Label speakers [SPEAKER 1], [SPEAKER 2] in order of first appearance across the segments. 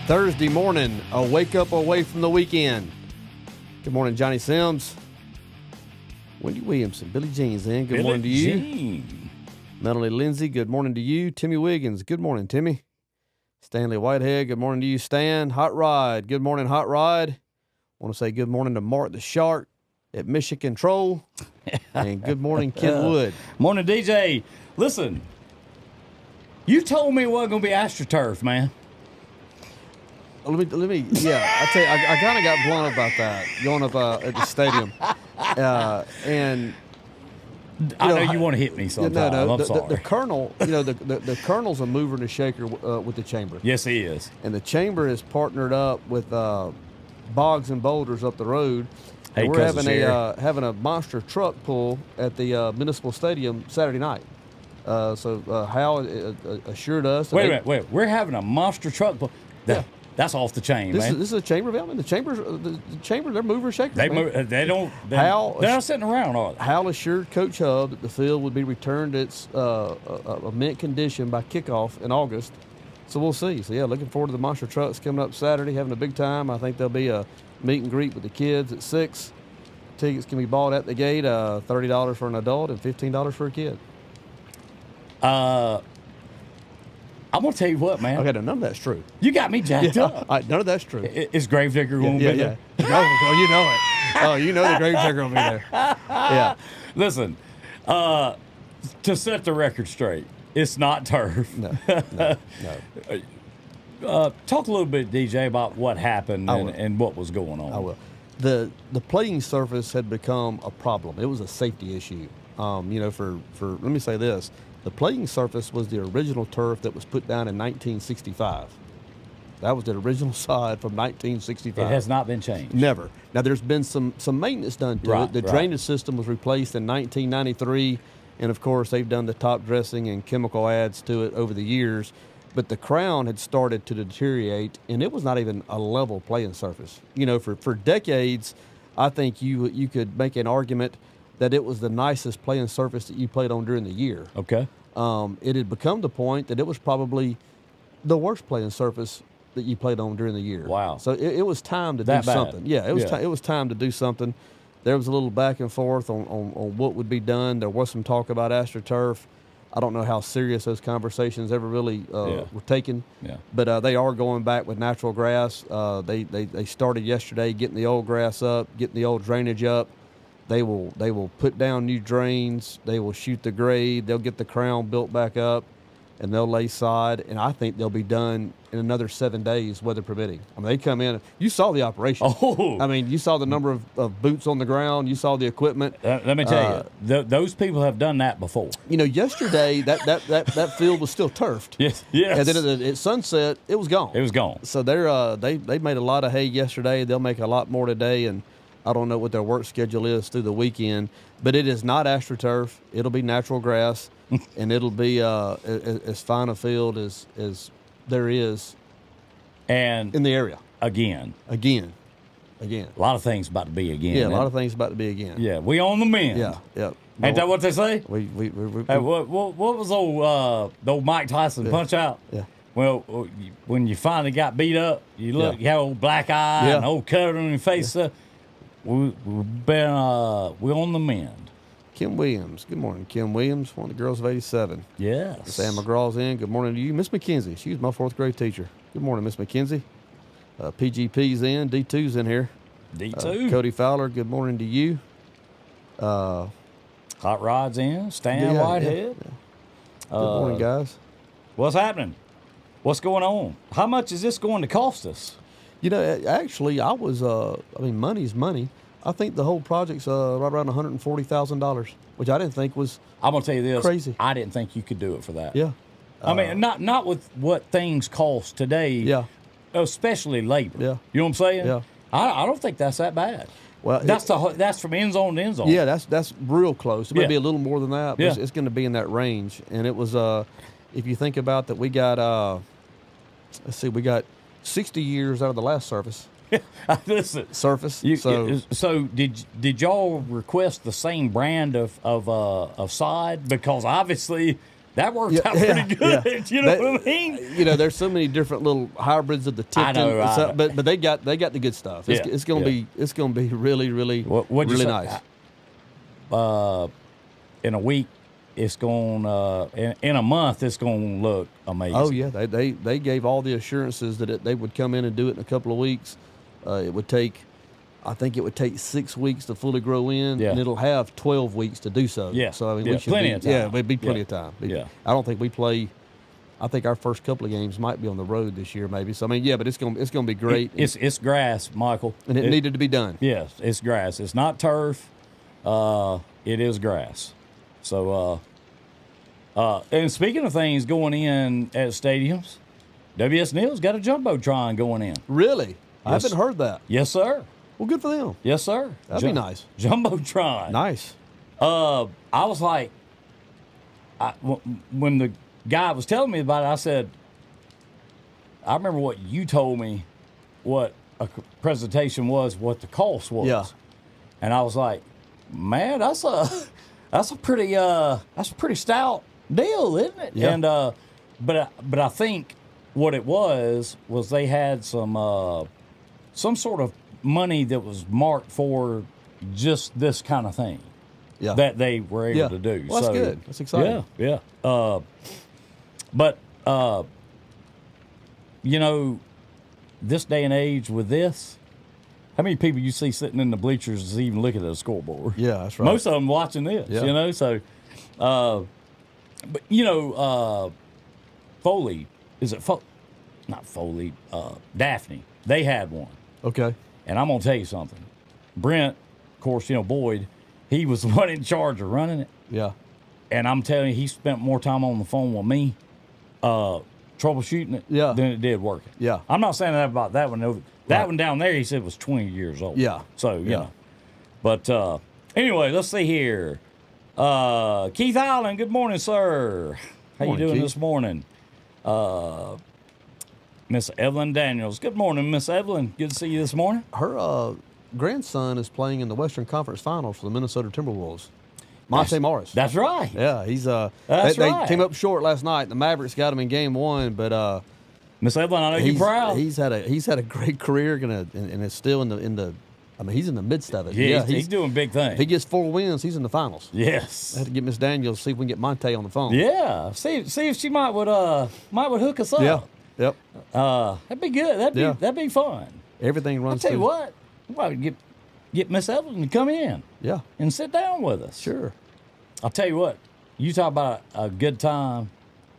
[SPEAKER 1] Thursday morning, a wake up away from the weekend. Good morning, Johnny Sims. Wendy Williamson, Billy Jean's in. Good morning to you.
[SPEAKER 2] Jean.
[SPEAKER 1] Melanie Lindsay, good morning to you. Timmy Wiggins, good morning, Timmy. Stanley Whitehead, good morning to you, Stan. Hot Rod, good morning, Hot Rod. Want to say good morning to Mark the Shark at Mission Control. And good morning, Ken Wood.
[SPEAKER 2] Morning, DJ. Listen, you told me it wasn't going to be AstroTurf, man.
[SPEAKER 1] Let me. Yeah, I tell you, I kind of got blown about that going up at the stadium, and
[SPEAKER 2] I know you want to hit me sometime.
[SPEAKER 1] No,
[SPEAKER 2] I'm sorry.
[SPEAKER 1] The colonel, the colonel's a mover and a shaker with the chamber.
[SPEAKER 2] Yes, he is.
[SPEAKER 1] And the chamber is partnered up with Bogs and Boulders up the road.
[SPEAKER 2] Hey,
[SPEAKER 1] and we're
[SPEAKER 2] Cousin
[SPEAKER 1] having a monster truck pull at the municipal stadium Saturday night. So Hal assured us.
[SPEAKER 2] Wait a minute. We're having a monster truck pull.
[SPEAKER 1] Yeah.
[SPEAKER 2] That's off the chain, man.
[SPEAKER 1] This is a chamber event. The chamber, they're mover shakers.
[SPEAKER 2] They're not sitting around, are they?
[SPEAKER 1] Hal assured Coach Hub that the field would be returned to its mint condition by kickoff in August. So we'll see. So, yeah, looking forward to the monster trucks coming up Saturday, having a big time. I think there'll be a meet and greet with the kids at 6. Tickets can be bought at the gate, $30 for an adult and $15 for a kid.
[SPEAKER 2] I'm going to tell you what, man.
[SPEAKER 1] Okay, none of that's true.
[SPEAKER 2] You got me jacked up.
[SPEAKER 1] None of that's true.
[SPEAKER 2] Is Gravedigger going to be there?
[SPEAKER 1] Oh, you know it. Oh, you know the Gravedigger will be there. Yeah.
[SPEAKER 2] Listen, to set the record straight, it's not turf.
[SPEAKER 1] No.
[SPEAKER 2] Talk a little bit, DJ, about what happened and what was going on.
[SPEAKER 1] I will. The playing surface had become a problem. It was a safety issue. For let me say this. The playing surface was the original turf that was put down in 1965. That was the original side from 1965.
[SPEAKER 2] It has not been changed.
[SPEAKER 1] Never. Now, there's been some maintenance done to it. The drainage system was replaced in 1993, and, of course, they've done the top dressing and chemical adds to it over the years. But the crown had started to deteriorate, and it was not even a level playing surface. For decades, I think you could make an argument that it was the nicest playing surface that you played on during the year.
[SPEAKER 2] Okay.
[SPEAKER 1] It had become the point that it was probably the worst playing surface that you played on during the year.
[SPEAKER 2] Wow.
[SPEAKER 1] So it was time to do something. Yeah, it was time to do something. There was a little back and forth on what would be done. There was some talk about AstroTurf. I don't know how serious those conversations ever really were taken.
[SPEAKER 2] Yeah.
[SPEAKER 1] But they are going back with natural grass. They started yesterday getting the old grass up, getting the old drainage up. They will put down new drains. They will shoot the grade. They'll get the crown built back up, and they'll lay sod. And I think they'll be done in another 7 days, weather permitting. I mean, they come in. You saw the operation.
[SPEAKER 2] Oh.
[SPEAKER 1] I mean, you saw the number of boots on the ground. You saw the equipment.
[SPEAKER 2] Let me tell you, those people have done that before.
[SPEAKER 1] Yesterday that field was still turfed.
[SPEAKER 2] Yes.
[SPEAKER 1] And then at sunset, it was gone.
[SPEAKER 2] It was gone.
[SPEAKER 1] So they made a lot of hay yesterday. They'll make a lot more today, and I don't know what their work schedule is through the weekend, but it is not AstroTurf. It'll be natural grass, and it'll be as fine a field as there is
[SPEAKER 2] and
[SPEAKER 1] in the area.
[SPEAKER 2] Again.
[SPEAKER 1] A
[SPEAKER 2] lot of things about to be again.
[SPEAKER 1] Yeah, a lot of things about to be again.
[SPEAKER 2] Yeah, we on the mend.
[SPEAKER 1] Yeah.
[SPEAKER 2] Ain't that what they say?
[SPEAKER 1] We
[SPEAKER 2] Hey, what was the old Mike Tyson punch out?
[SPEAKER 1] Yeah.
[SPEAKER 2] Well, when you finally got beat up, you look, you have old black eye and old cut on your face. We're on the mend.
[SPEAKER 1] Kim Williams. Good morning, Kim Williams, one of the girls of 87.
[SPEAKER 2] Yes.
[SPEAKER 1] Sam McGraw's in. Good morning to you. Miss McKenzie. She was my 4th grade teacher. Good morning, Miss McKenzie. PGP's in. D2's in here.
[SPEAKER 2] D2.
[SPEAKER 1] Cody Fowler, good morning to you.
[SPEAKER 2] Hot Rod's in. Stan Whitehead.
[SPEAKER 1] Yeah. Good morning, guys.
[SPEAKER 2] What's happening? What's going on? How much is this going to cost us?
[SPEAKER 1] Actually, I was, money's money. I think the whole project's right around $140,000, which I didn't think was
[SPEAKER 2] I'm going to tell you this.
[SPEAKER 1] Crazy.
[SPEAKER 2] I didn't think you could do it for that.
[SPEAKER 1] Yeah.
[SPEAKER 2] I mean, not with what things cost today.
[SPEAKER 1] Yeah.
[SPEAKER 2] Especially labor.
[SPEAKER 1] Yeah.
[SPEAKER 2] You know what I'm saying?
[SPEAKER 1] Yeah.
[SPEAKER 2] I don't think that's that bad.
[SPEAKER 1] Well,
[SPEAKER 2] that's from end zone to end zone.
[SPEAKER 1] Yeah, that's real close. It may be a little more than that, but
[SPEAKER 2] Yeah.
[SPEAKER 1] it's going to be in that range. And it was, if you think about that, we got, we got 60 years out of the last surface.
[SPEAKER 2] Listen,
[SPEAKER 1] Surface.
[SPEAKER 2] So did y'all request the same brand of sod? Because obviously that worked out pretty good.
[SPEAKER 1] Yeah.
[SPEAKER 2] You know what I mean?
[SPEAKER 1] You know, there's so many different little hybrids of the Tipton.
[SPEAKER 2] I know,
[SPEAKER 1] but they got the good stuff. It's gonna be really really nice.
[SPEAKER 2] In a week, it's going in a month. It's going to look amazing.
[SPEAKER 1] Oh yeah, they gave all the assurances that they would come in and do it in a couple of weeks. It would take. I think it would take 6 weeks to fully grow in, and it'll have 12 weeks to do so.
[SPEAKER 2] Yeah.
[SPEAKER 1] So I mean, we should
[SPEAKER 2] plenty of time.
[SPEAKER 1] Yeah, it'd be plenty of time.
[SPEAKER 2] Yeah.
[SPEAKER 1] I don't think we play. I think our first couple of games might be on the road this year, maybe. So I mean, yeah, but it's gonna be great.
[SPEAKER 2] It's grass, Michael,
[SPEAKER 1] and it needed to be done.
[SPEAKER 2] Yes, it's grass. It's not turf. It is grass. So, and speaking of things going in at stadiums, WS Neal's got a jumbotron going in.
[SPEAKER 1] Really? I haven't heard that.
[SPEAKER 2] Yes, sir.
[SPEAKER 1] Well, good for them.
[SPEAKER 2] Yes, sir.
[SPEAKER 1] That'd be nice.
[SPEAKER 2] Jumbotron.
[SPEAKER 1] Nice.
[SPEAKER 2] I was like, when the guy was telling me about it, I said, I remember what you told me, what a presentation was, what the cost was.
[SPEAKER 1] Yeah.
[SPEAKER 2] And I was like, man, that's a pretty stout deal, isn't it?
[SPEAKER 1] Yeah.
[SPEAKER 2] And but I think what it was they had some sort of money that was marked for just this kind of thing.
[SPEAKER 1] Yeah.
[SPEAKER 2] That they were able to do.
[SPEAKER 1] Well, that's good. That's exciting.
[SPEAKER 2] Yeah. But you know, this day and age with this, how many people you see sitting in the bleachers is even looking at a scoreboard?
[SPEAKER 1] Yeah, that's right.
[SPEAKER 2] Most of them watching this, you know. So, but you know, Foley, not Foley, Daphne. They had one.
[SPEAKER 1] Okay.
[SPEAKER 2] And I'm gonna tell you something. Brent, of course, you know Boyd, he was the one in charge of running it.
[SPEAKER 1] Yeah.
[SPEAKER 2] And I'm telling you, he spent more time on the phone with me, troubleshooting it, than it did working.
[SPEAKER 1] Yeah.
[SPEAKER 2] I'm not saying that about that one. That one down there, he said was 20 years old.
[SPEAKER 1] Yeah.
[SPEAKER 2] So you know. But anyway, let's see here. Keith Allen, good morning, sir. How you doing, Keith? This morning? Miss Evelyn Daniels. Good morning, Miss Evelyn. Good to see you this morning.
[SPEAKER 1] Her grandson is playing in the Western Conference Finals for the Minnesota Timberwolves. Monte Morris.
[SPEAKER 2] That's right.
[SPEAKER 1] Yeah, he's
[SPEAKER 2] That's
[SPEAKER 1] they came up short last night. The Mavericks got him in game one, but
[SPEAKER 2] Miss Evelyn, I know you're proud.
[SPEAKER 1] He's had a great career, and it's still in the. I mean, he's in the midst of it.
[SPEAKER 2] Yeah, he's doing big things.
[SPEAKER 1] If he gets 4 wins, he's in the finals.
[SPEAKER 2] Yes.
[SPEAKER 1] I had to get Miss Daniels, see if we can get Monte on the phone.
[SPEAKER 2] Yeah. See if she might would hook us up.
[SPEAKER 1] Yeah. Yep.
[SPEAKER 2] That'd be good. That'd be fun.
[SPEAKER 1] Everything runs.
[SPEAKER 2] I'll tell you what. We'll get Miss Evelyn to come in.
[SPEAKER 1] Yeah.
[SPEAKER 2] And sit down with us.
[SPEAKER 1] Sure.
[SPEAKER 2] I'll tell you what. You talk about a good time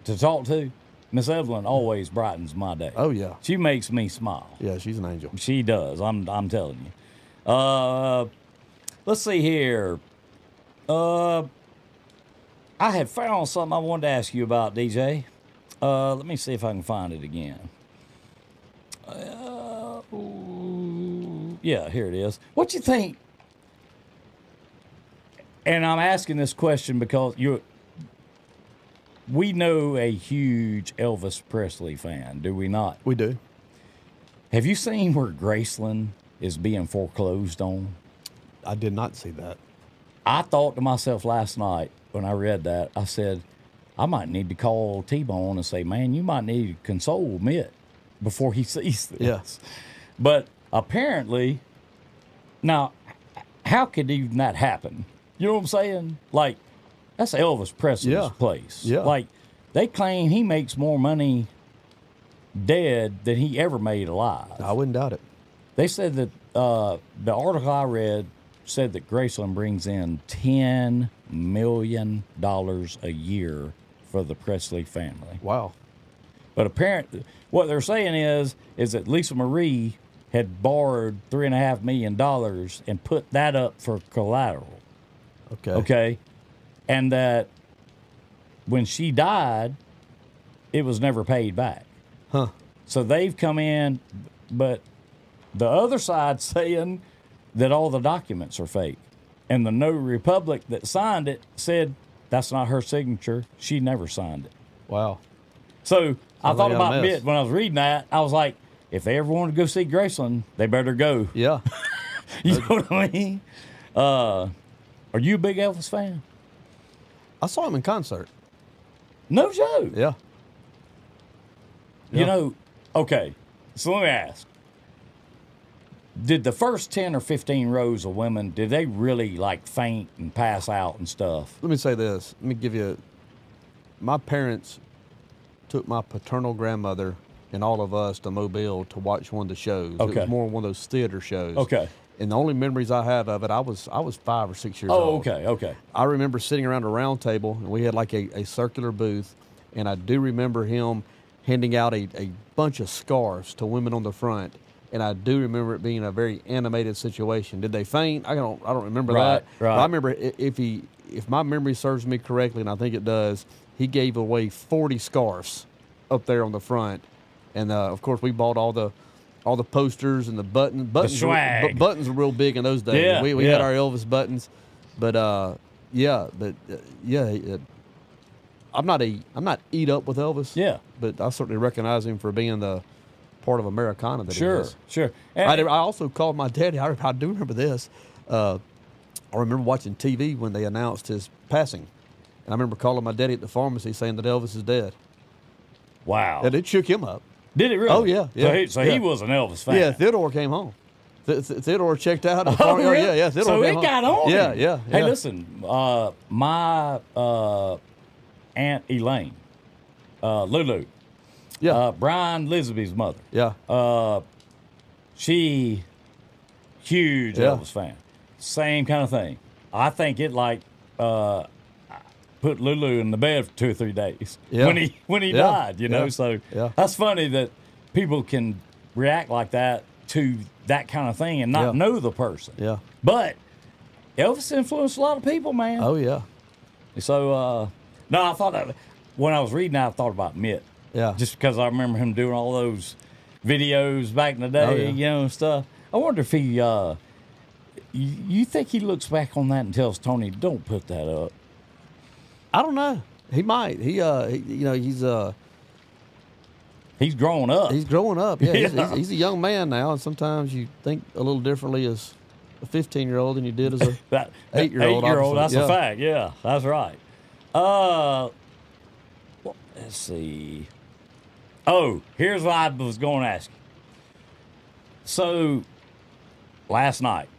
[SPEAKER 2] to talk to. Miss Evelyn always brightens my day.
[SPEAKER 1] Oh yeah.
[SPEAKER 2] She makes me smile.
[SPEAKER 1] Yeah, she's an angel.
[SPEAKER 2] She does. I'm telling you. Let's see here. I had found something I wanted to ask you about, DJ. Let me see if I can find it again. Yeah, here it is. What you think? And I'm asking this question because we know a huge Elvis Presley fan, do we not?
[SPEAKER 1] We do.
[SPEAKER 2] Have you seen where Graceland is being foreclosed on?
[SPEAKER 1] I did not see that.
[SPEAKER 2] I thought to myself last night when I read that, I said, I might need to call T-Bone and say, man, you might need to console Mitt before he sees this.
[SPEAKER 1] Yes.
[SPEAKER 2] But apparently, now, how could even that happen? You know what I'm saying? Like, that's Elvis Presley's place.
[SPEAKER 1] Yeah.
[SPEAKER 2] Like, they claim he makes more money dead than he ever made alive.
[SPEAKER 1] I wouldn't doubt it.
[SPEAKER 2] They said that the article I read said that Graceland brings in $10 million a year for the Presley family.
[SPEAKER 1] Wow.
[SPEAKER 2] But apparently, what they're saying is that Lisa Marie had borrowed $3.5 million and put that up for collateral.
[SPEAKER 1] Okay.
[SPEAKER 2] Okay. And that when she died, it was never paid back.
[SPEAKER 1] Huh.
[SPEAKER 2] So they've come in, but the other side's saying that all the documents are fake. And the Notary Republic that signed it said that's not her signature. She never signed it.
[SPEAKER 1] Wow.
[SPEAKER 2] So I thought about it when I was reading that. I was like, if they ever want to go see Graceland, they better go.
[SPEAKER 1] Yeah.
[SPEAKER 2] You know what I mean? Are you a big Elvis fan?
[SPEAKER 1] I saw him in concert.
[SPEAKER 2] No joke.
[SPEAKER 1] Yeah.
[SPEAKER 2] You know, okay, so let me ask. Did the first 10 or 15 rows of women, did they really, like, faint and pass out and stuff?
[SPEAKER 1] Let me say this. Let me give you my parents took my paternal grandmother and all of us to Mobile to watch one of the shows.
[SPEAKER 2] Okay.
[SPEAKER 1] It was more one of those theater shows.
[SPEAKER 2] Okay.
[SPEAKER 1] And the only memories I have of it, I was 5 or 6 years
[SPEAKER 2] Oh,
[SPEAKER 1] old.
[SPEAKER 2] okay.
[SPEAKER 1] I remember sitting around a round table, and we had like a circular booth, and I do remember him handing out a bunch of scarves to women on the front, and I do remember it being a very animated situation. Did they faint? I don't remember that.
[SPEAKER 2] Right.
[SPEAKER 1] But I remember if my memory serves me correctly, and I think it does, he gave away 40 scarves up there on the front, and of course we bought all the posters and the buttons.
[SPEAKER 2] The swag.
[SPEAKER 1] Buttons were real big in those days.
[SPEAKER 2] Yeah,
[SPEAKER 1] We had our Elvis buttons, but I'm not eat up with Elvis.
[SPEAKER 2] Yeah.
[SPEAKER 1] But I certainly recognize him for being the part of Americana that he is.
[SPEAKER 2] Sure.
[SPEAKER 1] I also called my daddy. I do remember this. I remember watching TV when they announced his passing, and I remember calling my daddy at the pharmacy saying that Elvis is dead.
[SPEAKER 2] Wow.
[SPEAKER 1] And it shook him up.
[SPEAKER 2] Did it really?
[SPEAKER 1] Oh, yeah.
[SPEAKER 2] So he was an Elvis fan.
[SPEAKER 1] Yeah, Theodore came home. Theodore checked out.
[SPEAKER 2] Really?
[SPEAKER 1] Yeah, Theodore
[SPEAKER 2] so
[SPEAKER 1] came
[SPEAKER 2] it
[SPEAKER 1] home.
[SPEAKER 2] got on him.
[SPEAKER 1] Yeah.
[SPEAKER 2] Hey, listen, my Aunt Elaine, Lulu, Brian Lisby's mother.
[SPEAKER 1] Yeah.
[SPEAKER 2] She, huge Elvis fan. Same kind of thing. I think it put Lulu in the bed for 2 or 3 days when he died. You know, so that's funny that people can react like that to that kind of thing and not know the person.
[SPEAKER 1] Yeah.
[SPEAKER 2] But Elvis influenced a lot of people, man.
[SPEAKER 1] Oh yeah.
[SPEAKER 2] So no, I thought that when I was reading, I thought about Mitt.
[SPEAKER 1] Yeah.
[SPEAKER 2] Just because I remember him doing all those videos back in the day, you know, and stuff. I wonder if he, you think he looks back on that and tells Tony, "Don't put that up."
[SPEAKER 1] I don't know. He might. He's
[SPEAKER 2] growing up.
[SPEAKER 1] He's growing up. Yeah. He's a young man now, and sometimes you think a little differently as a 15-year-old than you did as a 8-year-old.
[SPEAKER 2] 8-year-old. That's a fact. Yeah, that's right. Let's see. Oh, here's what I was going to ask you. So, last night,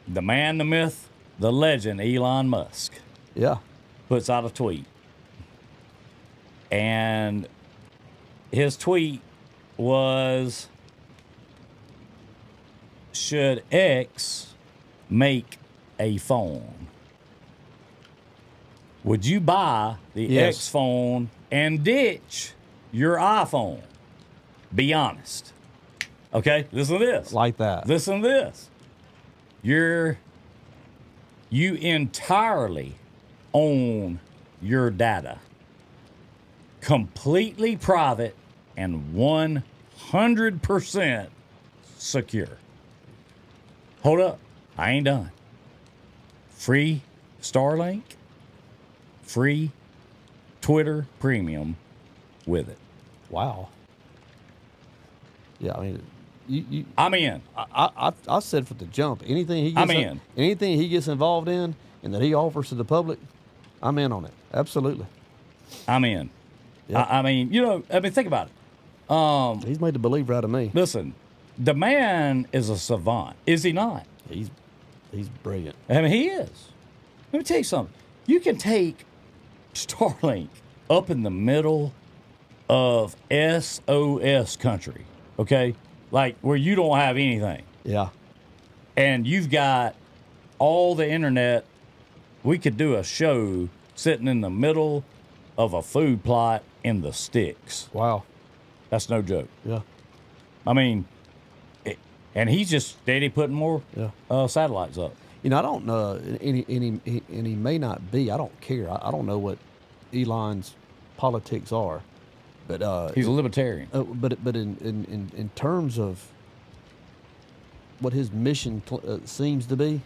[SPEAKER 2] the man, the myth, the legend, Elon Musk.
[SPEAKER 1] Yeah.
[SPEAKER 2] Puts out a tweet. And his tweet was, should X make a phone? Would you buy the X phone and ditch your iPhone? Be honest. Okay, listen to this.
[SPEAKER 1] Like that.
[SPEAKER 2] Listen to this. You entirely own your data. Completely private and 100% secure. Hold up. I ain't done. Free Starlink. Free Twitter Premium with it.
[SPEAKER 1] Wow. Yeah, I mean,
[SPEAKER 2] I'm in.
[SPEAKER 1] I said from the jump, anything he gets involved in and that he offers to the public, I'm in on it. Absolutely.
[SPEAKER 2] I'm in. Yeah. I mean, think about it.
[SPEAKER 1] He's made a believer out of me.
[SPEAKER 2] Listen, the man is a savant, is he not?
[SPEAKER 1] He's brilliant.
[SPEAKER 2] I mean, he is. Let me tell you something. You can take Starlink up in the middle of SOS country, okay? Like where you don't have anything.
[SPEAKER 1] Yeah.
[SPEAKER 2] And you've got all the internet. We could do a show sitting in the middle of a food plot in the sticks.
[SPEAKER 1] Wow.
[SPEAKER 2] That's no joke.
[SPEAKER 1] Yeah.
[SPEAKER 2] I mean, and he's just steady putting more satellites up.
[SPEAKER 1] I don't know, and he may not be. I don't care. I don't know what Elon's politics are, but
[SPEAKER 2] he's a libertarian.
[SPEAKER 1] But in terms of what his mission seems to be,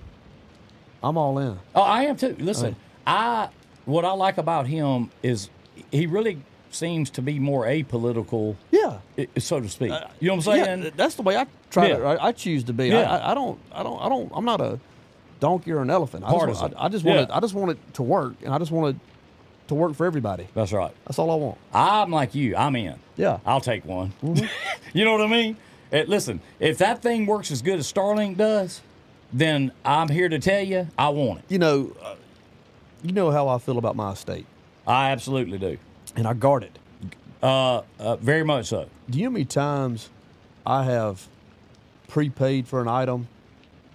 [SPEAKER 1] I'm all in.
[SPEAKER 2] Oh, I am too. Listen, what I like about him is he really seems to be more apolitical. Yeah, so to speak. You know what I'm saying?
[SPEAKER 1] Yeah, that's the way I try to. I choose to be. Yeah. I'm not a donkey or an elephant. I just want it to work, and I just want to work for everybody.
[SPEAKER 2] That's right.
[SPEAKER 1] That's all I want.
[SPEAKER 2] I'm like you. I'm in.
[SPEAKER 1] Yeah.
[SPEAKER 2] I'll take one. You know what I mean? Listen, if that thing works as good as Starlink does, then I'm here to tell you I want it.
[SPEAKER 1] You know how I feel about my estate.
[SPEAKER 2] I absolutely do.
[SPEAKER 1] And I guard it.
[SPEAKER 2] Very much so.
[SPEAKER 1] Do you know how many times I have prepaid for an item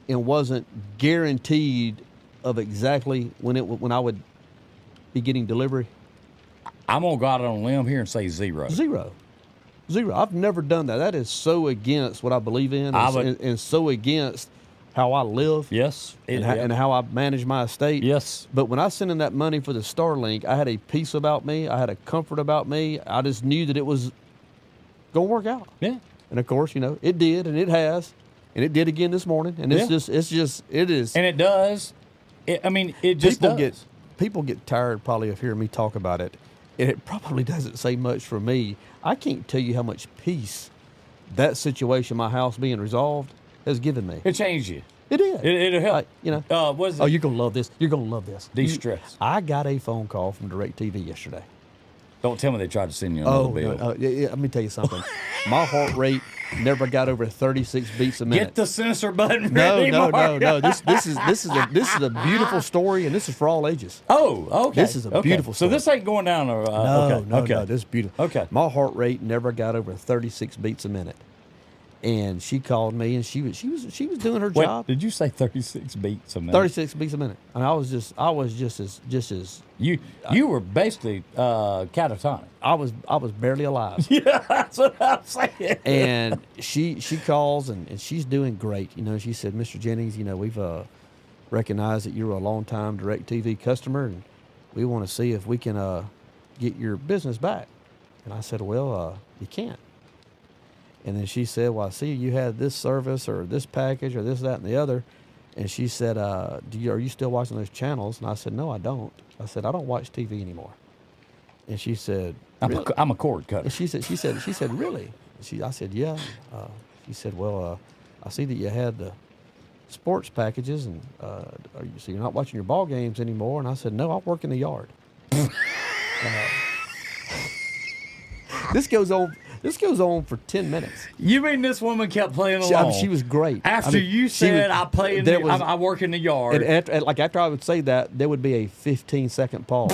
[SPEAKER 1] and wasn't guaranteed of exactly when I would be getting delivery?
[SPEAKER 2] I'm going to go out on a limb here and say zero.
[SPEAKER 1] Zero. I've never done that. That is so against what I believe in and so against how I live.
[SPEAKER 2] Yes.
[SPEAKER 1] And how I manage my estate.
[SPEAKER 2] Yes.
[SPEAKER 1] But when I sent in that money for the Starlink, I had a peace about me. I had a comfort about me. I just knew that it was going to work out.
[SPEAKER 2] Yeah.
[SPEAKER 1] And, of course, it did, and it has. And it did again this morning. And it is.
[SPEAKER 2] And it does. It just does.
[SPEAKER 1] People get tired probably of hearing me talk about it. And it probably doesn't say much for me. I can't tell you how much peace that situation, my house being resolved, has given me.
[SPEAKER 2] It changed you.
[SPEAKER 1] It did.
[SPEAKER 2] It'll help.
[SPEAKER 1] What is it? Oh, you're going to love this. You're going to love this.
[SPEAKER 2] De-stress.
[SPEAKER 1] I got a phone call from DirecTV yesterday.
[SPEAKER 2] Don't tell me they tried to send you another bill.
[SPEAKER 1] No, let me tell you something. My heart rate never got over 36 beats a minute.
[SPEAKER 2] Get the censor button
[SPEAKER 1] ready,
[SPEAKER 2] No.
[SPEAKER 1] This is a beautiful story, and this is for all ages.
[SPEAKER 2] Oh, okay.
[SPEAKER 1] This is a beautiful story.
[SPEAKER 2] So this ain't going down.
[SPEAKER 1] No. This is beautiful.
[SPEAKER 2] Okay.
[SPEAKER 1] My heart rate never got over 36 beats a minute. And she called me, and she was doing her job.
[SPEAKER 2] Did you say 36 beats a minute?
[SPEAKER 1] 36 beats a minute. I mean, I was just as
[SPEAKER 2] you were basically catatonic.
[SPEAKER 1] I was barely alive.
[SPEAKER 2] Yeah, that's what I'm saying.
[SPEAKER 1] And she calls, and she's doing great. She said, Mr. Jennings, we've recognized that you're a longtime DirecTV customer, and we want to see if we can get your business back. And I said, well, you can't. And then she said, well, I see you had this service or this package or this, that, and the other. And she said, are you still watching those channels? And I said, no, I don't. I said, I don't watch TV anymore. And she said, really?
[SPEAKER 2] I'm a cord cutter.
[SPEAKER 1] And she said, really? I said, yeah. She said, well, I see that you had the sports packages, and so you're not watching your ball games anymore. And I said, no, I work in the yard. This goes on for 10 minutes.
[SPEAKER 2] You mean this woman kept playing along?
[SPEAKER 1] She was great.
[SPEAKER 2] After you said, I work in the yard.
[SPEAKER 1] And after I would say that, there would be a 15-second pause.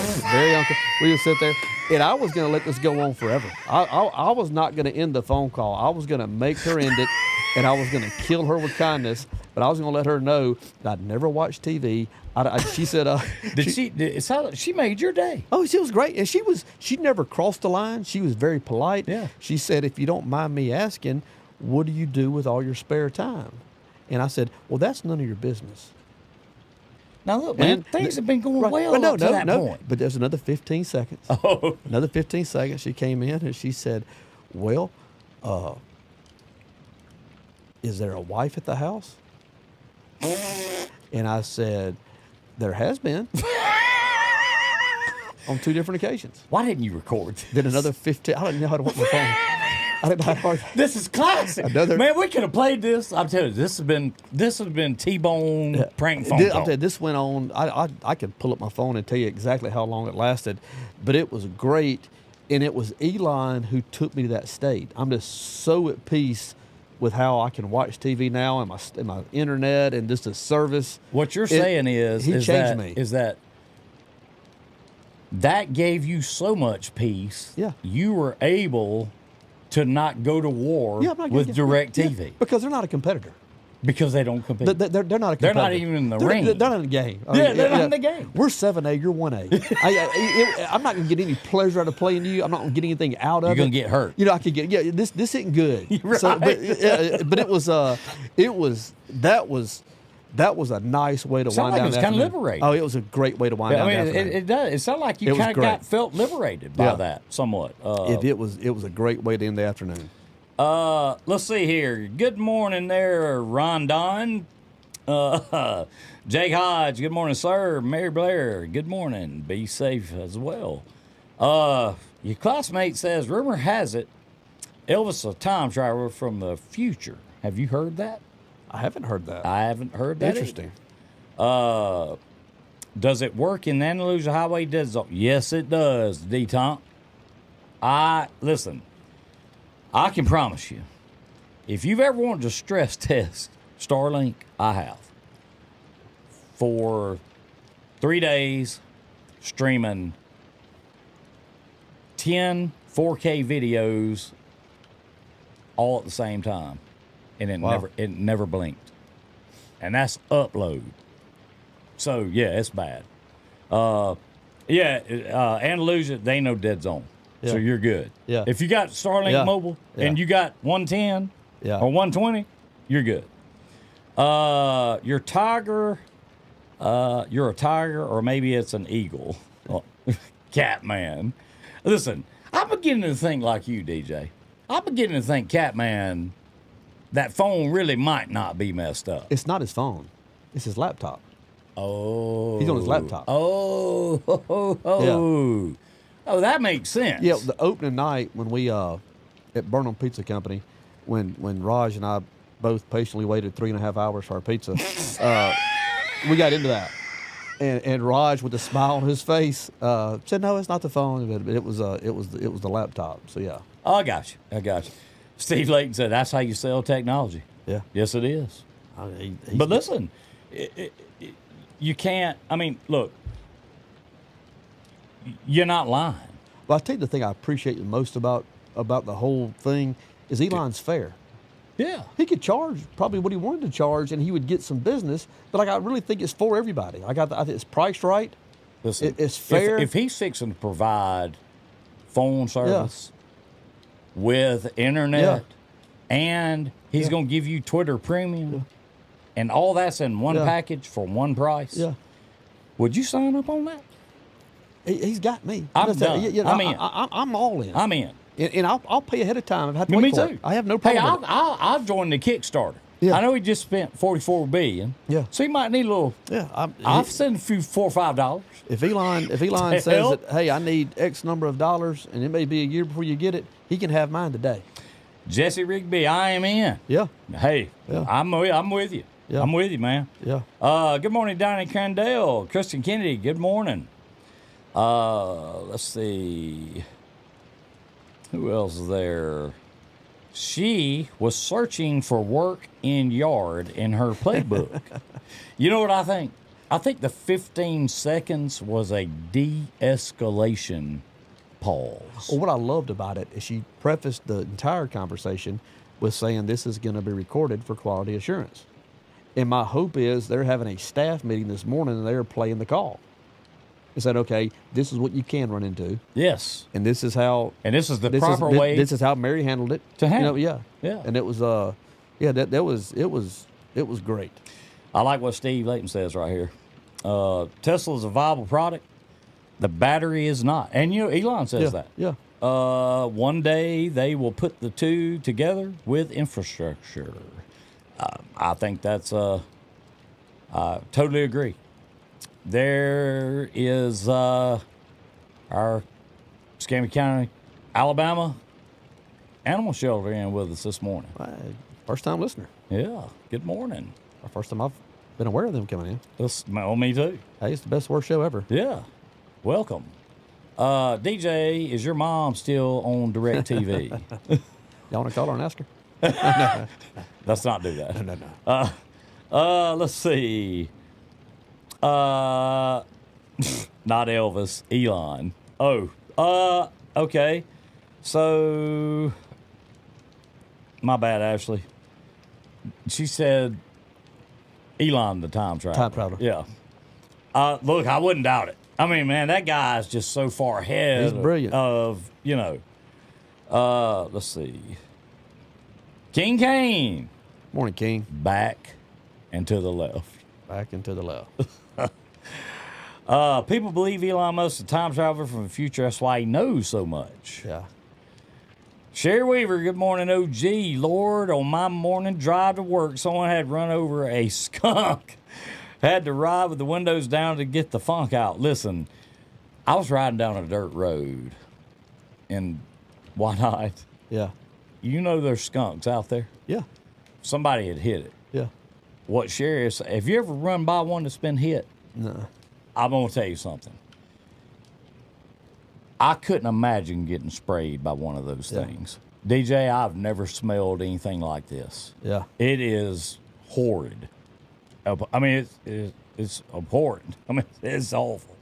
[SPEAKER 1] We would sit there, and I was going to let this go on forever. I was not going to end the phone call. I was going to make her end it, and I was going to kill her with kindness, but I was going to let her know that I'd never watched TV. She said,
[SPEAKER 2] she made your day.
[SPEAKER 1] Oh, she was great. And she never crossed the line. She was very polite.
[SPEAKER 2] Yeah.
[SPEAKER 1] She said, if you don't mind me asking, what do you do with all your spare time? And I said, well, that's none of your business.
[SPEAKER 2] Now, look, man, things have been going well up to that point.
[SPEAKER 1] But there's another 15 seconds.
[SPEAKER 2] Oh.
[SPEAKER 1] Another 15 seconds. She came in and she said, well, is there a wife at the house? And I said, there has been. On 2 different occasions.
[SPEAKER 2] Why didn't you record this?
[SPEAKER 1] Then another 15. I didn't know how to work my phone. I didn't know how to.
[SPEAKER 2] This is classic. Man, we could have played this. I'm telling you, this has been T-Bone prank phone call.
[SPEAKER 1] I'm telling you, this went on. I could pull up my phone and tell you exactly how long it lasted, but it was great, and it was Elon who took me to that state. I'm just so at peace with how I can watch TV now and my internet and just the service.
[SPEAKER 2] What you're saying is that gave you so much peace.
[SPEAKER 1] Yeah.
[SPEAKER 2] You were able to not go to war with DirecTV.
[SPEAKER 1] Yeah, because they're not a competitor.
[SPEAKER 2] Because they don't compete.
[SPEAKER 1] They're not a competitor.
[SPEAKER 2] They're not even in the ring.
[SPEAKER 1] They're not in the game.
[SPEAKER 2] They're not in the game.
[SPEAKER 1] We're 7A, you're 1A. I'm not going to get any pleasure out of playing you. I'm not going to get anything out of it.
[SPEAKER 2] You're going to get hurt.
[SPEAKER 1] I could get, this isn't good.
[SPEAKER 2] Right.
[SPEAKER 1] So, but that was a nice way to wind down.
[SPEAKER 2] It was kind of liberating.
[SPEAKER 1] Oh, it was a great way to wind down.
[SPEAKER 2] It does. It sounded like you kind of felt liberated by that somewhat.
[SPEAKER 1] It was a great way to end the afternoon.
[SPEAKER 2] Let's see here. Good morning there, Rondon. Jake Hodge, good morning, sir. Mary Blair, good morning. Be safe as well. Your classmate says, rumor has it, Elvis a time traveler from the future. Have you heard that?
[SPEAKER 1] I haven't heard that.
[SPEAKER 2] I haven't heard that.
[SPEAKER 1] Interesting.
[SPEAKER 2] Does it work in the Andalusia Highway dead zone? Yes, it does, D-Tonk. Listen, I can promise you, if you've ever wanted to stress test Starlink, I have. For 3 days, streaming 10 4K videos all at the same time. And it never blinked. And that's upload. So, yeah, it's bad. Andalusia, they ain't no dead zone. Yeah. So you're good.
[SPEAKER 1] Yeah.
[SPEAKER 2] If you got Starlink Mobile and you got 110 or 120, you're good. Your Tiger, you're a tiger, or maybe it's an eagle. Catman. Listen, I'm beginning to think like you, DJ. I'm beginning to think Catman, that phone really might not be messed up.
[SPEAKER 1] It's not his phone. It's his laptop.
[SPEAKER 2] Oh.
[SPEAKER 1] He's on his laptop.
[SPEAKER 2] Oh.
[SPEAKER 1] Yeah.
[SPEAKER 2] Oh, that makes sense.
[SPEAKER 1] Yeah, the opening night when we, at Burnham Pizza Company, when Raj and I both patiently waited 3.5 hours for our pizza, we got into that. And Raj, with a smile on his face, said, "No, it's not the phone, but it was the laptop." So yeah.
[SPEAKER 2] Oh, I got you. Steve Layton said, "That's how you sell technology."
[SPEAKER 1] Yeah.
[SPEAKER 2] Yes, it is. But listen, you can't. I mean, look, you're not lying.
[SPEAKER 1] Well, I tell you the thing I appreciate the most about the whole thing is Elon's fair.
[SPEAKER 2] Yeah.
[SPEAKER 1] He could charge probably what he wanted to charge, and he would get some business. But I really think it's for everybody. I think it's priced right.
[SPEAKER 2] Listen,
[SPEAKER 1] it's fair.
[SPEAKER 2] If he's fixing to provide phone service with internet, and he's going to give you Twitter Premium, and all that's in one package for one price, would you sign up on that?
[SPEAKER 1] He's got me.
[SPEAKER 2] I'm done. I'm in.
[SPEAKER 1] I'm all in.
[SPEAKER 2] I'm in.
[SPEAKER 1] And I'll pay ahead of time if I have to wait for it. I have no problem.
[SPEAKER 2] Hey, I'll join the Kickstarter.
[SPEAKER 1] Yeah.
[SPEAKER 2] I know he just spent $44 billion.
[SPEAKER 1] Yeah.
[SPEAKER 2] So he might need a little.
[SPEAKER 1] Yeah.
[SPEAKER 2] I'll send a few $4 or $5.
[SPEAKER 1] If Elon says that, hey, I need X number of dollars, and it may be a year before you get it, he can have mine today.
[SPEAKER 2] Jesse Rigby, I am in.
[SPEAKER 1] Yeah.
[SPEAKER 2] Hey, I'm with you.
[SPEAKER 1] Yeah.
[SPEAKER 2] I'm with you, man.
[SPEAKER 1] Yeah.
[SPEAKER 2] Good morning, Donnie Crandell, Kristen Kennedy. Good morning. Let's see. Who else is there? She was searching for work in yard in her playbook. You know what I think? I think the 15 seconds was a de-escalation pause.
[SPEAKER 1] Well, what I loved about it is she prefaced the entire conversation with saying this is going to be recorded for quality assurance. And my hope is they're having a staff meeting this morning and they're playing the call. They said, okay, this is what you can run into.
[SPEAKER 2] Yes.
[SPEAKER 1] And this is how.
[SPEAKER 2] And this is the proper way.
[SPEAKER 1] This is how Mary handled it.
[SPEAKER 2] To handle.
[SPEAKER 1] Yeah. And it was, it was great.
[SPEAKER 2] I like what Steve Layton says right here. Tesla is a viable product. The battery is not. And Elon says that.
[SPEAKER 1] Yeah.
[SPEAKER 2] One day they will put the two together with infrastructure. I think that's. I totally agree. There is our Escambia County, Alabama animal shelter in with us this morning.
[SPEAKER 1] First time listener.
[SPEAKER 2] Yeah. Good morning.
[SPEAKER 1] First time I've been aware of them coming in.
[SPEAKER 2] Me too.
[SPEAKER 1] Hey, it's the best worst show ever.
[SPEAKER 2] Yeah. Welcome. DJ, is your mom still on DirecTV?
[SPEAKER 1] Y'all want to call her and ask her?
[SPEAKER 2] Let's not do that.
[SPEAKER 1] No.
[SPEAKER 2] Let's see. Not Elvis, Elon. Oh, okay. So, my bad, Ashley. She said Elon the time traveler.
[SPEAKER 1] Time traveler.
[SPEAKER 2] Yeah. Look, I wouldn't doubt it. I mean, man, that guy is just so far ahead.
[SPEAKER 1] He's brilliant.
[SPEAKER 2] Let's see. King Kane.
[SPEAKER 1] Morning, King.
[SPEAKER 2] Back and to the left.
[SPEAKER 1] Back and to the left.
[SPEAKER 2] People believe Elon Musk is a time traveler from the future. That's why he knows so much.
[SPEAKER 1] Yeah.
[SPEAKER 2] Sherry Weaver, good morning, OG. Lord, on my morning drive to work, someone had run over a skunk. Had to ride with the windows down to get the funk out. Listen, I was riding down a dirt road in Wyandotte.
[SPEAKER 1] Yeah.
[SPEAKER 2] You know there's skunks out there?
[SPEAKER 1] Yeah.
[SPEAKER 2] Somebody had hit it.
[SPEAKER 1] Yeah.
[SPEAKER 2] What Sherry is, have you ever run by one that's been hit?
[SPEAKER 1] No.
[SPEAKER 2] I'm going to tell you something. I couldn't imagine getting sprayed by one of those things. DJ, I've never smelled anything like this.
[SPEAKER 1] Yeah.
[SPEAKER 2] It is horrid. I mean, it's abhorrent. I mean, it's awful.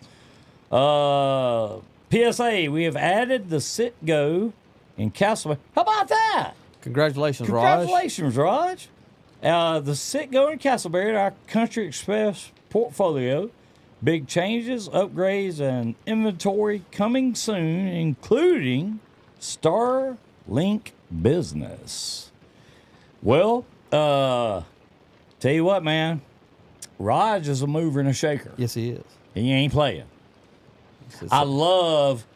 [SPEAKER 2] PSA, we have added the sit-go in Castleberry. How about that?
[SPEAKER 1] Congratulations,
[SPEAKER 2] Raj. The sit-go in Castleberry, our Country Express portfolio. Big changes, upgrades, and inventory coming soon, including Starlink Business. Well, tell you what, man. Raj is a mover and a shaker.
[SPEAKER 1] Yes, he is.
[SPEAKER 2] He ain't playing. I love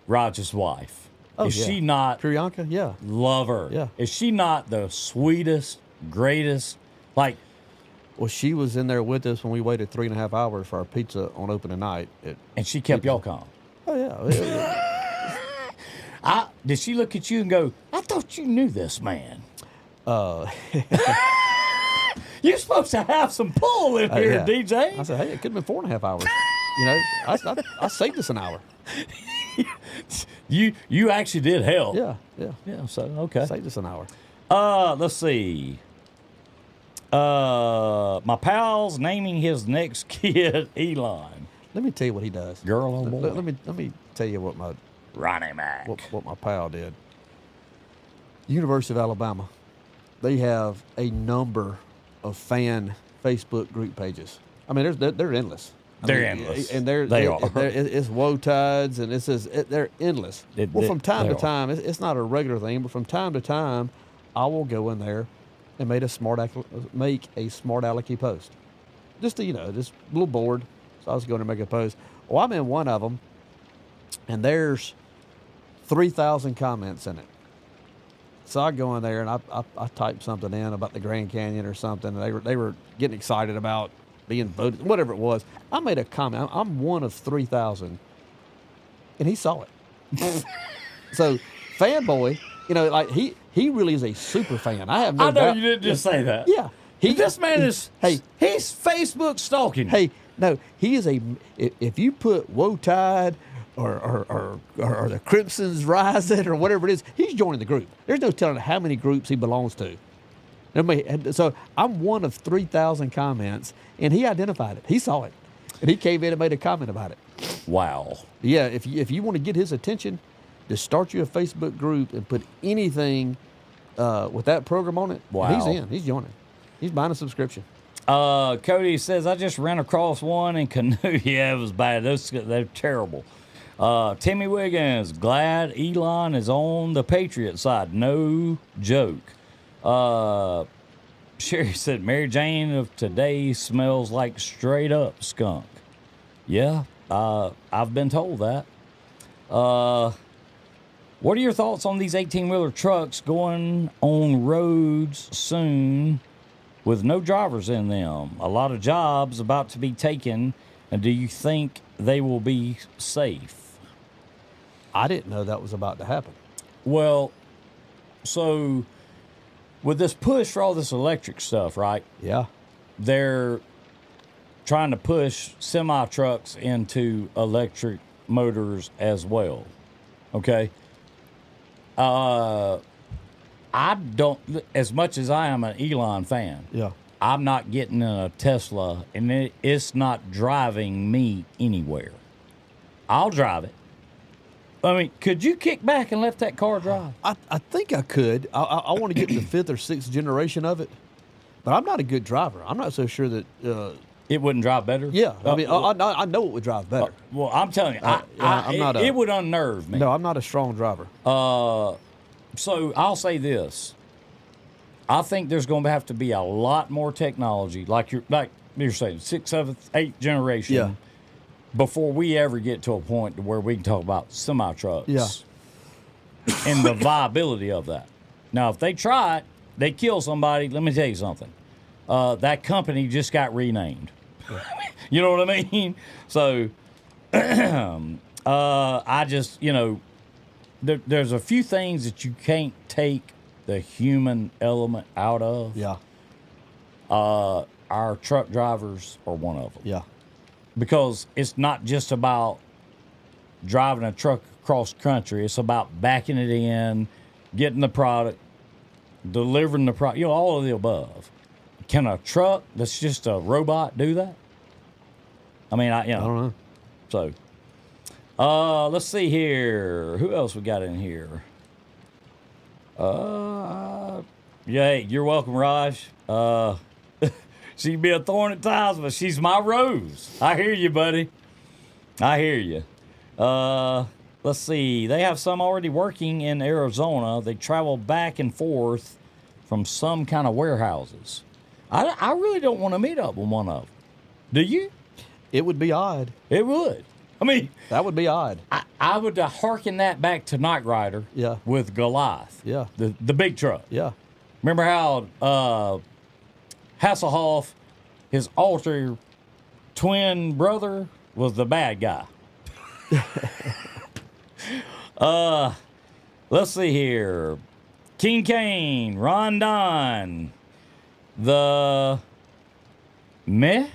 [SPEAKER 2] Raj's wife.
[SPEAKER 1] Oh,
[SPEAKER 2] is she not?
[SPEAKER 1] Priyanka? Yeah.
[SPEAKER 2] Love her.
[SPEAKER 1] Yeah.
[SPEAKER 2] Is she not the sweetest, greatest? Like,
[SPEAKER 1] well, she was in there with us when we waited 3.5 hours for our pizza on opening night.
[SPEAKER 2] And she kept y'all calm.
[SPEAKER 1] Oh, yeah.
[SPEAKER 2] Did she look at you and go, I thought you knew this man? You're supposed to have some pull in here,
[SPEAKER 1] yeah.
[SPEAKER 2] DJ.
[SPEAKER 1] I said, hey, it could have been 4.5 hours. You know, I saved us an hour.
[SPEAKER 2] You actually did help.
[SPEAKER 1] Yeah.
[SPEAKER 2] So okay.
[SPEAKER 1] Saved us an hour.
[SPEAKER 2] Let's see. My pal's naming his next kid Elon.
[SPEAKER 1] Let me tell you what he does.
[SPEAKER 2] Girl or boy?
[SPEAKER 1] Let me tell you what my
[SPEAKER 2] Ronnie Mac.
[SPEAKER 1] What my pal did. University of Alabama. They have a number of fan Facebook group pages. I mean, they're endless.
[SPEAKER 2] They're endless.
[SPEAKER 1] And
[SPEAKER 2] they are.
[SPEAKER 1] It's woe tides, and they're endless. From time to time, it's not a regular thing, but from time to time, I will go in there and make a smart alecky post. Just to, just a little bored. So I was going to make a post. Well, I'm in one of them, and there's 3,000 comments in it. So I go in there and I type something in about the Grand Canyon or something. And they were getting excited about being voted, whatever it was. I made a comment. I'm one of 3,000, and he saw it. So, fanboy, like he really is a super fan. I have no doubt.
[SPEAKER 2] I know you didn't just say that.
[SPEAKER 1] Yeah,
[SPEAKER 2] this man is. Hey, he's Facebook stalking.
[SPEAKER 1] Hey, no, he is if you put Woe Tide or the Crimson's Rising or whatever it is, he's joining the group. There's no telling how many groups he belongs to. So I'm one of 3,000 comments, and he identified it. He saw it, and he came in and made a comment about it.
[SPEAKER 2] Wow.
[SPEAKER 1] Yeah, if you want to get his attention, just start you a Facebook group and put anything with that program on it.
[SPEAKER 2] Wow.
[SPEAKER 1] He's in. He's joining. He's buying a subscription.
[SPEAKER 2] Cody says, I just ran across one in Canoe. Yeah, it was bad. They're terrible. Timmy Wiggins, glad Elon is on the Patriot side. No joke. Sherry said, Mary Jane of today smells like straight up skunk. Yeah, I've been told that. What are your thoughts on these 18-wheeler trucks going on roads soon with no drivers in them? A lot of jobs about to be taken, and do you think they will be safe?
[SPEAKER 1] I didn't know that was about to happen.
[SPEAKER 2] Well, so with this push for all this electric stuff, right?
[SPEAKER 1] Yeah.
[SPEAKER 2] They're trying to push semi-trucks into electric motors as well. Okay? I don't, as much as I am an Elon fan,
[SPEAKER 1] yeah,
[SPEAKER 2] I'm not getting in a Tesla, and it's not driving me anywhere. I'll drive it. I mean, could you kick back and let that car drive?
[SPEAKER 1] I think I could. I want to get the 5th or 6th generation of it, but I'm not a good driver. I'm not so sure that
[SPEAKER 2] it wouldn't drive better.
[SPEAKER 1] Yeah, I mean, I know it would drive better.
[SPEAKER 2] Well, I'm telling you, it would unnerve me.
[SPEAKER 1] No, I'm not a strong driver.
[SPEAKER 2] So I'll say this: I think there's going to have to be a lot more technology, like you're saying, 6th, 7th, 8th generation.
[SPEAKER 1] Yeah.
[SPEAKER 2] Before we ever get to a point where we can talk about semi-trucks.
[SPEAKER 1] Yeah.
[SPEAKER 2] And the viability of that. Now, if they try it, they kill somebody, let me tell you something. That company just got renamed. You know what I mean? So, I just, there's a few things that you can't take the human element out of.
[SPEAKER 1] Yeah.
[SPEAKER 2] Our truck drivers are one of them.
[SPEAKER 1] Yeah.
[SPEAKER 2] because it's not just about driving a truck across country. It's about backing it in, getting the product, delivering the product, all of the above. Can a truck that's just a robot do that? I mean, I
[SPEAKER 1] don't know.
[SPEAKER 2] So, let's see here. Who else we got in here? Yeah, you're welcome, Raj. She'd be a thorn at times, but she's my rose. I hear you, buddy. I hear you. Let's see. They have some already working in Arizona. They travel back and forth from some kind of warehouses. I really don't want to meet up with one of them. Do you?
[SPEAKER 1] It would be odd.
[SPEAKER 2] It would. I mean,
[SPEAKER 1] that would be odd.
[SPEAKER 2] I would hearken that back to Knight Rider.
[SPEAKER 1] Yeah.
[SPEAKER 2] With Goliath.
[SPEAKER 1] Yeah.
[SPEAKER 2] The big truck.
[SPEAKER 1] Yeah.
[SPEAKER 2] Remember how Hasselhoff, his alter twin brother, was the bad guy. Let's see here. King Kane, Ron Don, the meh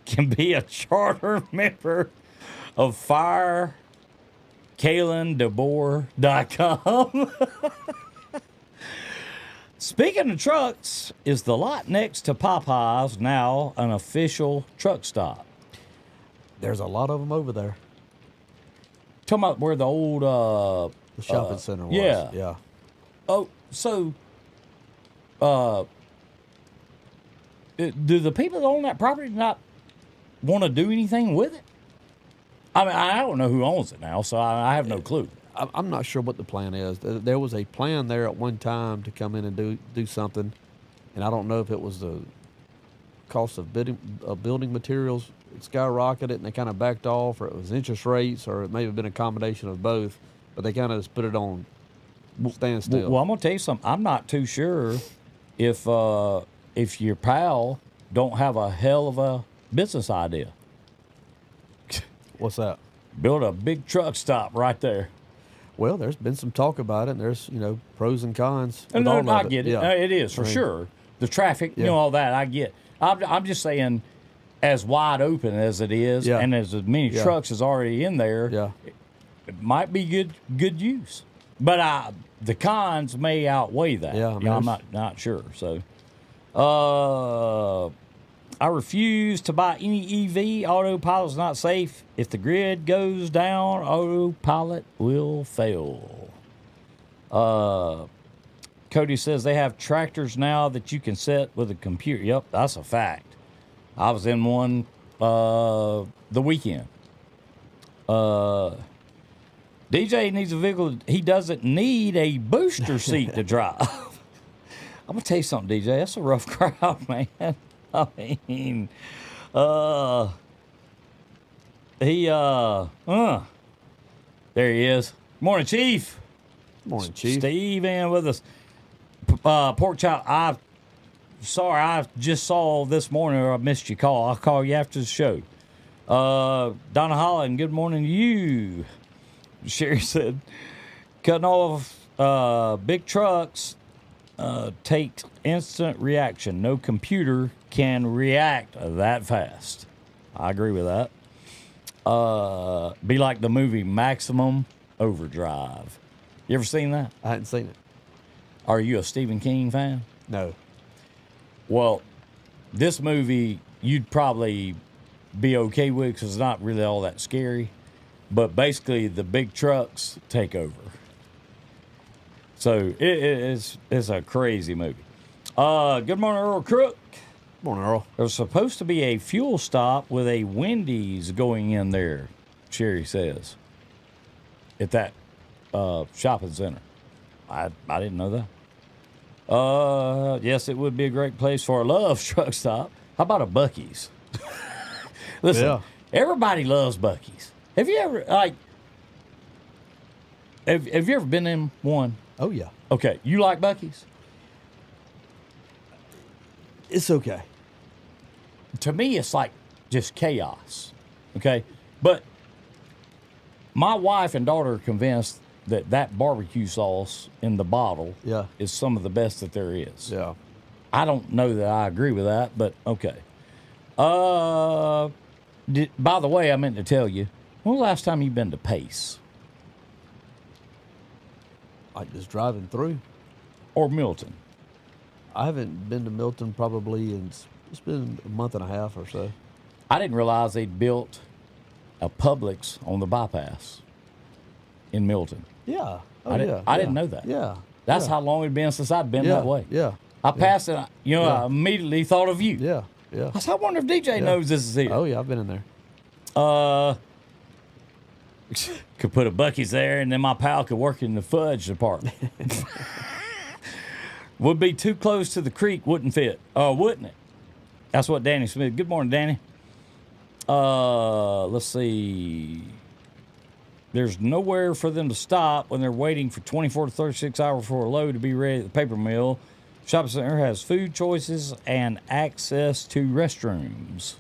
[SPEAKER 2] can be a charter member of FireKalenDeBoer.com. Speaking of trucks, is the lot next to Popeyes now an official truck stop?
[SPEAKER 1] There's a lot of them over there.
[SPEAKER 2] Talking about where the old
[SPEAKER 1] the shopping center was.
[SPEAKER 2] Yeah.
[SPEAKER 1] Yeah.
[SPEAKER 2] Oh, so do the people that own that property not want to do anything with it? I mean, I don't know who owns it now, so I have no clue.
[SPEAKER 1] I'm not sure what the plan is. There was a plan there at one time to come in and do something, and I don't know if it was the cost of building materials skyrocketed and they kind of backed off, or it was interest rates, or it may have been a combination of both, but they kind of just put it on standstill.
[SPEAKER 2] Well, I'm going to tell you something. I'm not too sure if your pal don't have a hell of a business idea.
[SPEAKER 1] What's that?
[SPEAKER 2] Build a big truck stop right there.
[SPEAKER 1] Well, there's been some talk about it, and there's, pros and cons.
[SPEAKER 2] And I get it. Yeah. It is, for sure. The traffic, all that, I get. I'm just saying, as wide open as it is, and as many trucks as already in there, it might be good use. But the cons may outweigh that.
[SPEAKER 1] Yeah,
[SPEAKER 2] I'm not sure. So, I refuse to buy any EV. Autopilot's not safe. If the grid goes down, autopilot will fail. Cody says they have tractors now that you can set with a computer. Yep, that's a fact. I was in one the weekend. DJ needs a vehicle. He doesn't need a booster seat to drive. I'm going to tell you something, DJ. That's a rough crowd, man. I mean, there he is. Morning, Chief.
[SPEAKER 1] Morning, Chief.
[SPEAKER 2] Steve in with us. Pork chop. I just saw this morning, or I missed your call. I'll call you after the show. Donna Holland, good morning to you. Sherry said, cutting off big trucks takes instant reaction. No computer can react that fast. I agree with that. Be like the movie Maximum Overdrive. You ever seen that?
[SPEAKER 1] I hadn't seen it.
[SPEAKER 2] Are you a Stephen King fan?
[SPEAKER 1] No.
[SPEAKER 2] Well, this movie you'd probably be okay with because it's not really all that scary. But basically, the big trucks take over. So it's a crazy movie. Good morning, Earl Crook.
[SPEAKER 1] Morning, Earl.
[SPEAKER 2] There's supposed to be a fuel stop with a Wendy's going in there, Sherry says, at that shopping center. I didn't know that. Yes, it would be a great place for a Love's truck stop. How about a Buc-ee's? Listen, everybody loves Buc-ee's. Have you ever, have you ever been in one?
[SPEAKER 1] Oh, yeah.
[SPEAKER 2] Okay, you like Buc-ee's?
[SPEAKER 1] It's okay.
[SPEAKER 2] To me, it's like just chaos, okay? But my wife and daughter are convinced that barbecue sauce in the bottle is some of the best that there is.
[SPEAKER 1] Yeah.
[SPEAKER 2] I don't know that I agree with that, but okay. By the way, I meant to tell you, when was the last time you been to Pace?
[SPEAKER 1] Like just driving through.
[SPEAKER 2] Or Milton?
[SPEAKER 1] I haven't been to Milton probably it's been a month and a half or so.
[SPEAKER 2] I didn't realize they'd built a Publix on the bypass in Milton.
[SPEAKER 1] Yeah. Oh,
[SPEAKER 2] I didn't know that.
[SPEAKER 1] Yeah.
[SPEAKER 2] That's how long it'd been since I'd been that way.
[SPEAKER 1] Yeah.
[SPEAKER 2] I passed it, I immediately thought of you.
[SPEAKER 1] Yeah. Yeah.
[SPEAKER 2] I wonder if DJ knows this is here.
[SPEAKER 1] Oh, yeah, I've been in there.
[SPEAKER 2] Could put a Buc-ee's there, and then my pal could work in the fudge department. Would be too close to the creek, wouldn't fit. Wouldn't it? That's what Danny Smith. Good morning, Danny. Let's see. There's nowhere for them to stop when they're waiting for 24 to 36 hours for a load to be ready at the paper mill. Shopping center has food choices and access to restrooms.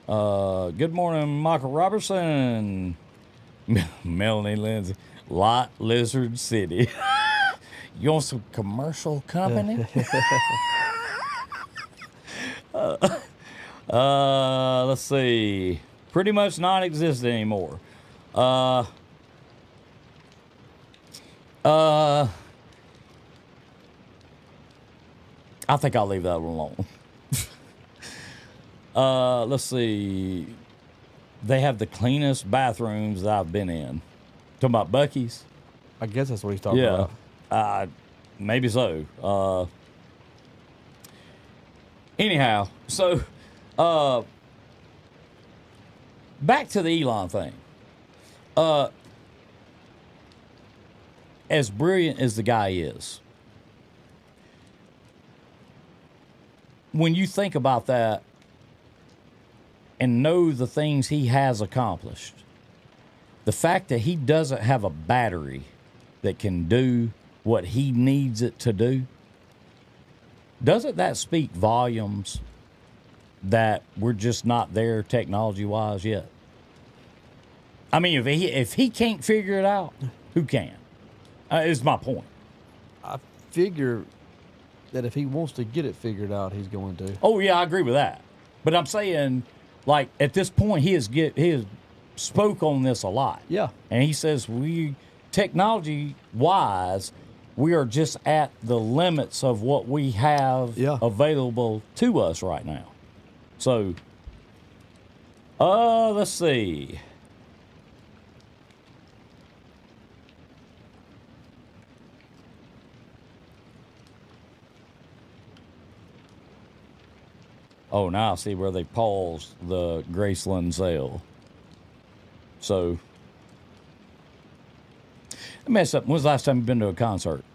[SPEAKER 2] Good morning, Michael Robertson. Melanie Lindsay. Lot Lizard City. You want some commercial company? Let's see. Pretty much non-existent anymore. I think I'll leave that one alone. Let's see. They have the cleanest bathrooms that I've been in. Talking about Buc-ee's?
[SPEAKER 1] I guess that's what he's talking about.
[SPEAKER 2] Maybe so. Anyhow, so back to the Elon thing. As brilliant as the guy is, when you think about that and know the things he has accomplished, the fact that he doesn't have a battery that can do what he needs it to do, doesn't that speak volumes that we're just not there technology-wise yet? I mean, if he can't figure it out, who can? Is my point.
[SPEAKER 1] I figure that if he wants to get it figured out, he's going to.
[SPEAKER 2] Oh, yeah, I agree with that. But I'm saying, like, at this point, he has spoke on this a lot.
[SPEAKER 1] Yeah.
[SPEAKER 2] And he says technology-wise, we are just at the limits of what we have available to us right now. So, let's see. Oh, now I see where they paused the Graceland sale. So, let me ask you something. When's the last time you've been to a concert?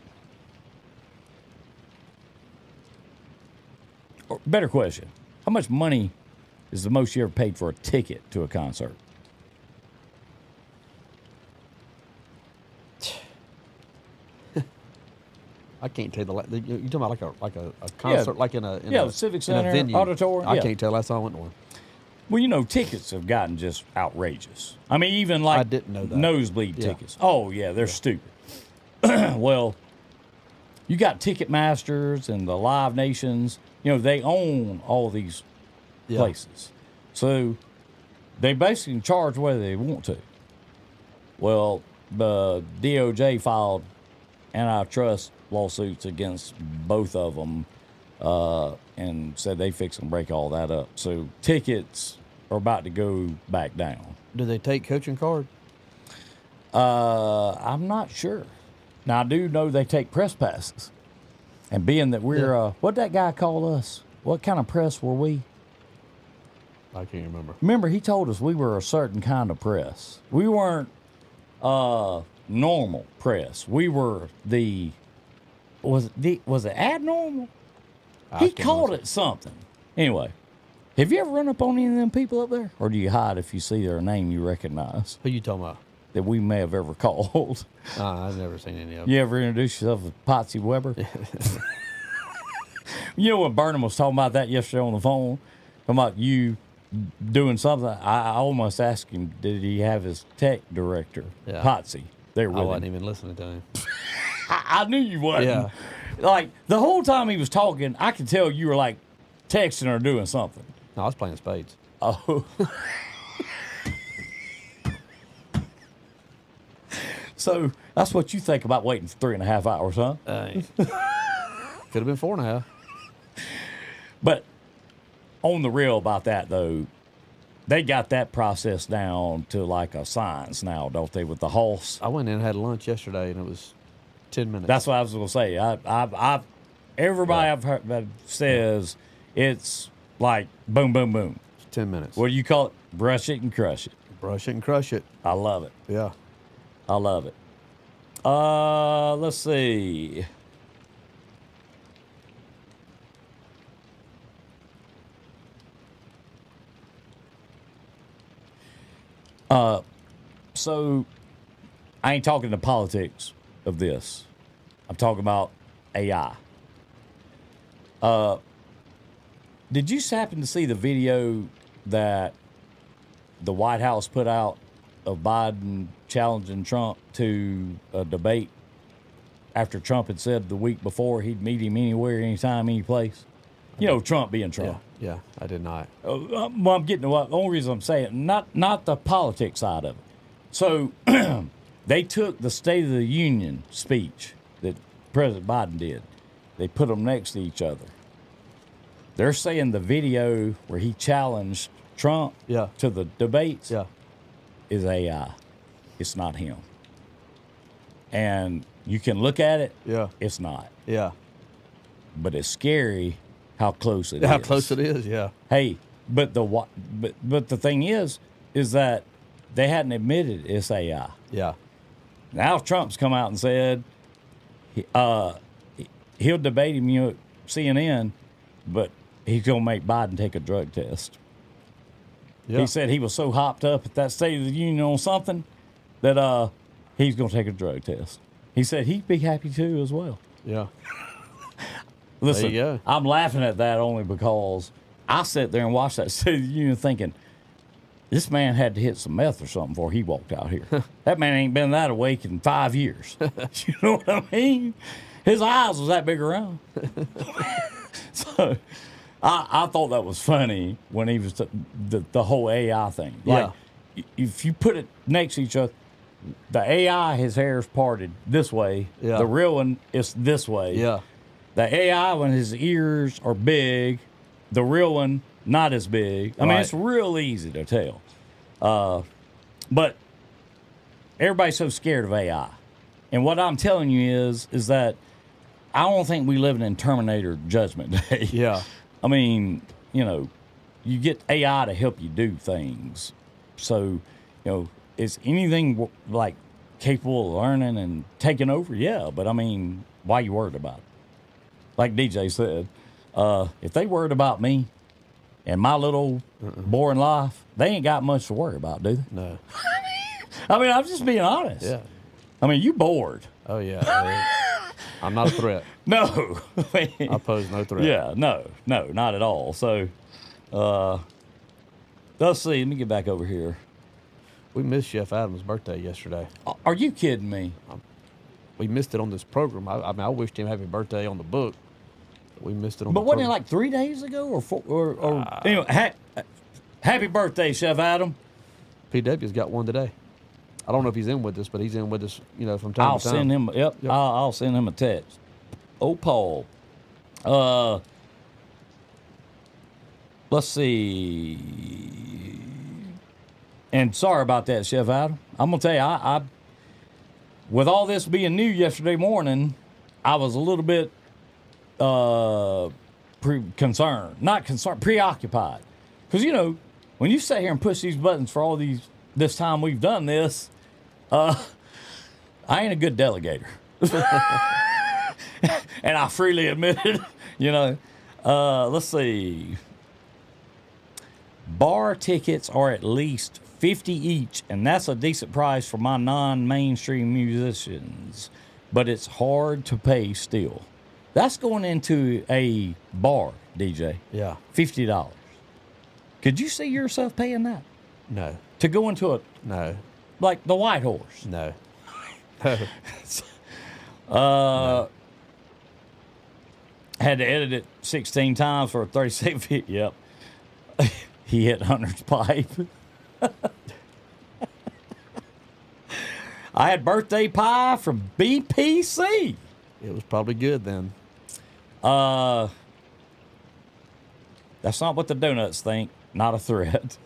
[SPEAKER 2] Or, better question. How much money is the most you ever paid for a ticket to a concert?
[SPEAKER 1] I can't tell you you're talking about like a concert, like in a
[SPEAKER 2] Civic Center,
[SPEAKER 1] venue.
[SPEAKER 2] auditorium.
[SPEAKER 1] I can't tell. Last time I went to one.
[SPEAKER 2] Well, you know, tickets have gotten just outrageous. I mean, even like
[SPEAKER 1] I didn't know that.
[SPEAKER 2] Nosebleed tickets. Oh yeah, they're stupid. Well, you got Ticketmasters and the Live Nations. You know, they own all these places, so they basically charge whether they want to. Well, the DOJ filed antitrust lawsuits against both of them and said they fix and break all that up. So tickets are about to go back down.
[SPEAKER 1] Do they take coaching card?
[SPEAKER 2] I'm not sure. Now, I do know they take press passes. And being that we're, what'd that guy call us? What kind of press were we?
[SPEAKER 1] I can't remember.
[SPEAKER 2] Remember, he told us we were a certain kind of press. We weren't normal press. We were was it abnormal? He called it something. Anyway, have you ever run up on any of them people up there? Or do you hide if you see their name you recognize?
[SPEAKER 1] Who you talking about?
[SPEAKER 2] That we may have ever called.
[SPEAKER 1] I've never seen any of them.
[SPEAKER 2] You ever introduce yourself as Potsy Weber? You know when Burnham was talking about that yesterday on the phone? Talking about you doing something. I almost asked him, did he have his tech director, Potsy, there with him?
[SPEAKER 1] I wasn't even listening to him.
[SPEAKER 2] I knew you wasn't.
[SPEAKER 1] Yeah.
[SPEAKER 2] Like, the whole time he was talking, I could tell you were, like, texting or doing something.
[SPEAKER 1] No, I was playing spades.
[SPEAKER 2] Oh. So that's what you think about waiting for 3.5 hours, huh?
[SPEAKER 1] Could have been 4.5.
[SPEAKER 2] But on the real about that, though, they got that process down to like a science now, don't they, with the horse?
[SPEAKER 1] I went in and had lunch yesterday, and it was 10 minutes.
[SPEAKER 2] That's what I was going to say. Everybody I've heard that says it's like boom, boom, boom.
[SPEAKER 1] 10 minutes.
[SPEAKER 2] What do you call it? Brush it and crush it.
[SPEAKER 1] Brush it and crush it.
[SPEAKER 2] I love it.
[SPEAKER 1] Yeah.
[SPEAKER 2] I love it. Let's see. So I ain't talking the politics of this. I'm talking about AI. Did you happen to see the video that the White House put out of Biden challenging Trump to a debate after Trump had said the week before he'd meet him anywhere, anytime, any place? You know, Trump being Trump.
[SPEAKER 1] Yeah, I did not.
[SPEAKER 2] Well, I'm getting to what the only reason I'm saying, not the politics side of it. So they took the State of the Union speech that President Biden did. They put them next to each other. They're saying the video where he challenged Trump to the debates is AI. It's not him. And you can look at it.
[SPEAKER 1] Yeah.
[SPEAKER 2] It's not.
[SPEAKER 1] Yeah.
[SPEAKER 2] But it's scary how close it is.
[SPEAKER 1] How close it is, yeah.
[SPEAKER 2] Hey, but the thing is that they hadn't admitted it's AI.
[SPEAKER 1] Yeah.
[SPEAKER 2] Now Trump's come out and said he'll debate him, at CNN, but he's going to make Biden take a drug test. Yeah. He said he was so hopped up at that State of the Union on something that he's going to take a drug test. He said he'd be happy to as well.
[SPEAKER 1] Yeah.
[SPEAKER 2] Listen,
[SPEAKER 1] there you go.
[SPEAKER 2] I'm laughing at that only because I sat there and watched that State of the Union thinking, this man had to hit some meth or something before he walked out here. That man ain't been that awake in 5 years. You know what I mean? His eyes was that big around. So I thought that was funny when he was the whole AI thing. Like, if you put it next to each other, the AI, his hair's parted this way. Yeah. The real one is this way.
[SPEAKER 1] Yeah.
[SPEAKER 2] The AI, when his ears are big, the real one, not as big. I mean, it's real easy to tell. But everybody's so scared of AI. And what I'm telling you is that I don't think we live in Terminator Judgment Day.
[SPEAKER 1] Yeah.
[SPEAKER 2] I mean, you get AI to help you do things. So, is anything like capable of learning and taking over? Yeah, but I mean, why are you worried about it? Like DJ said, if they worried about me and my little boring life, they ain't got much to worry about, do they?
[SPEAKER 1] No.
[SPEAKER 2] I mean, I'm just being honest.
[SPEAKER 1] Yeah.
[SPEAKER 2] I mean, you bored.
[SPEAKER 1] Oh, yeah. I'm not a threat.
[SPEAKER 2] No.
[SPEAKER 1] I pose no threat.
[SPEAKER 2] Yeah, no, not at all. So, let's see. Let me get back over here.
[SPEAKER 1] We missed Chef Adams' birthday yesterday.
[SPEAKER 2] Are you kidding me?
[SPEAKER 1] We missed it on this program. I mean, I wished him happy birthday on the book. But we missed it on
[SPEAKER 2] the
[SPEAKER 1] program.
[SPEAKER 2] But wasn't it like 3 days ago or 4? Or anyway, happy birthday, Chef Adam.
[SPEAKER 1] PW's got one today. I don't know if he's in with us, but he's in with us, from time to time.
[SPEAKER 2] I'll send him. Yep. I'll send him a text. Oh, Paul. Let's see. And sorry about that, Chef Adam. I'm gonna tell you, I with all this being new yesterday morning, I was a little bit preoccupied, because when you sit here and push these buttons for all this time we've done this, I ain't a good delegator. And I freely admit it, let's see. Bar tickets are at least $50 each, and that's a decent price for my non-mainstream musicians, but it's hard to pay still. That's going into a bar, DJ.
[SPEAKER 1] Yeah.
[SPEAKER 2] $50. Could you see yourself paying that?
[SPEAKER 1] No.
[SPEAKER 2] To go into
[SPEAKER 1] No.
[SPEAKER 2] Like the White Horse?
[SPEAKER 1] No.
[SPEAKER 2] Had to edit it 16 times for a 36 feet. Yep. he hit Hunter's pipe. I had birthday pie from BPC.
[SPEAKER 1] It was probably good then.
[SPEAKER 2] That's not what the donuts think. Not a threat.